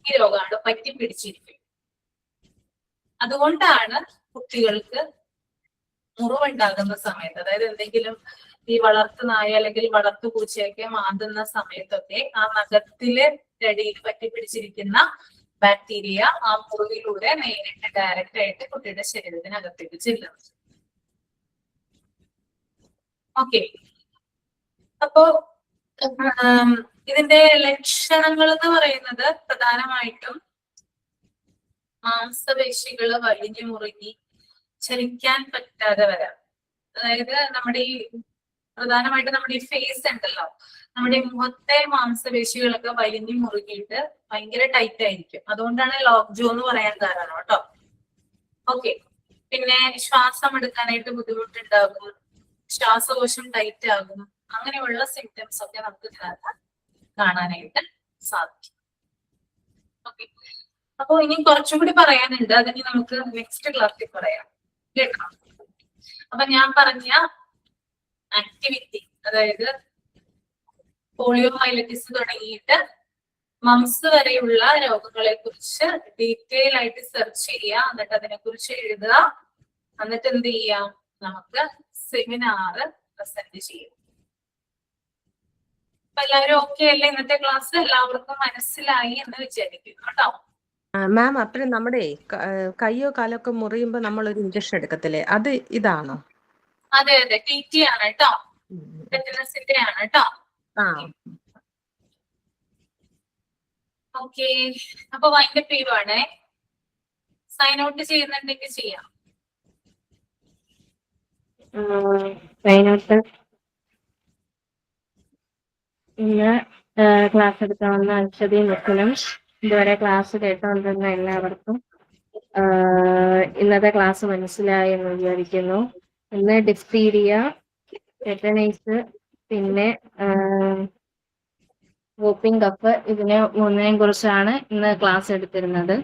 ഈ രോഗാണു പറ്റി പിടിച്ചിരിക്കും. അതുകൊണ്ടാണ് കുട്ടികൾക്ക് മുറിവുണ്ടാകുന്ന സമയത്ത്, അതായത് എന്തെങ്കിലും ഈ വളർത്തു നായ അല്ലെങ്കിൽ വളർത്തു പൂച്ചയൊക്കെ മാന്തുന്ന സമയത്തൊക്കെ ആ നഖത്തിലെ അടിയിൽ പറ്റി പിടിച്ചിരിക്കുന്ന ബാക്ടീരിയ ആ മുറിവിലൂടെ നേരിട്ട് ഡയറക്റ്റ് ആയിട്ട് കുട്ടിയുടെ ശരീരത്തിനകത്തേക്ക് ചെല്ലുന്നത്. ഓക്കെ, അപ്പോ ഇതിന്റെ ലക്ഷണങ്ങൾ എന്ന് പറയുന്നത് പ്രധാനമായിട്ടും മാംസപേശികള് വലിഞ്ഞു മുറുകി ചലിക്കാൻ പറ്റാതെ വരാം. അതായത് പ്രധാനമായിട്ടും നമ്മുടെ ഈ ഫേസ് ഉണ്ടല്ലോ, നമ്മുടെ മുഖത്തെ മാംസപേശികളൊക്കെ വലിഞ്ഞു മുറുകിയിട്ട് ഭയങ്കര ടൈറ്റ് ആയിരിക്കും. അതുകൊണ്ടാണ് ലോക്ക് ജോ എന്ന് പറയാൻ കാരണം കേട്ടോ. ഓക്കെ, പിന്നെ ശ്വാസം എടുക്കാനായിട്ട് ബുദ്ധിമുട്ടുണ്ടാകും, ശ്വാസകോശം ടൈറ്റ് ആകും, അങ്ങനെയുള്ള സിംറ്റംസ് ഒക്കെ നമുക്ക് കാണാനായിട്ട് സാധിക്കും. ഓക്കെ, അപ്പൊ ഇനി കുറച്ചും കൂടി പറയാനുണ്ട്, അതിന് നമുക്ക് നെക്സ്റ്റ് ക്ലാസ്സിൽ പറയാം കേട്ടോ. അപ്പൊ ഞാൻ പറഞ്ഞ ആക്ടിവിറ്റി, അതായത് പോളിയോ മൈലറ്റിസ് തുടങ്ങിയിട്ട് മംസ് വരെയുള്ള രോഗങ്ങളെ കുറിച്ച് ഡീറ്റെയിൽ ആയിട്ട് സെർച്ച് ചെയ്യുക, എന്നിട്ട് അതിനെ കുറിച്ച് എഴുതുക, എന്നിട്ട് എന്ത് ചെയ്യാം, നമുക്ക് സെമിനാർ പ്രസന്റ് ചെയ്യും. അപ്പൊ എല്ലാവരും ഓക്കെ അല്ലേ? ഇന്നത്തെ ക്ലാസ് എല്ലാവർക്കും മനസ്സിലായി എന്ന് വിചാരിക്കുന്നു കേട്ടോ. മാം അപ്പഴും നമ്മുടെ കയ്യോ കാലൊക്കെ മുറിയുമ്പോ നമ്മൾ ഒരു ഇഞ്ചക്ഷൻ എടുക്കത്തില്ലേ, അത് ഇതാണോ? അതെ അതെ, TT ആണ് കേട്ടോ, ടെറ്റനസിന്റെ ആണ് കേട്ടോ. ആ ഓക്കെ, അപ്പൊ വൈൻഡപ്പ് ചെയ്യുവാണേ. സൈൻ ഔട്ട് ചെയ്യുന്നുണ്ടെങ്കിൽ ചെയ്യാം. വൈകിട്ട് ഇന്ന് ക്ലാസ് എടുക്കാവുന്ന അക്ഷതി മിസ്സിനും ഇതുവരെ ക്ലാസ് കേട്ടോണ്ടിരുന്ന എല്ലാവർക്കും ഇന്നത്തെ ക്ലാസ് മനസ്സിലായി എന്ന് വിചാരിക്കുന്നു. ഇന്ന് ഡിഫ്തീരിയ, ടെറ്റനൈസ്, പിന്നെ വോപ്പിംഗ് കഫ്, ഇതിനെ മൂന്നിനെയും കുറിച്ചാണ് ഇന്ന് ക്ലാസ് എടുത്തിരുന്നത്.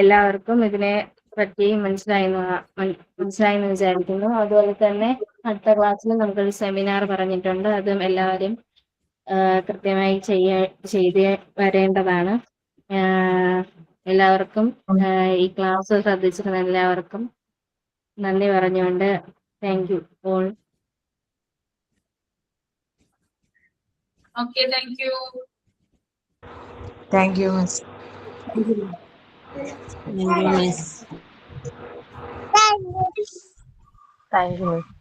എല്ലാവർക്കും ഇതിനെ പറ്റി മനസ്സിലായെന്ന് വിചാരിക്കുന്നു. അതുപോലെ തന്നെ അടുത്ത ക്ലാസ്സിൽ നമുക്കൊരു സെമിനാർ പറഞ്ഞിട്ടുണ്ട്, അതും എല്ലാവരും കൃത്യമായി ചെയ്ത് വരേണ്ടതാണ്. എല്ലാവർക്കും ഈ ക്ലാസ് ശ്രദ്ധിച്ചിരുന്ന എല്ലാവർക്കും നന്ദി പറഞ്ഞുകൊണ്ട് thank you all. Okay, thank you. Thank you miss. Thank you miss.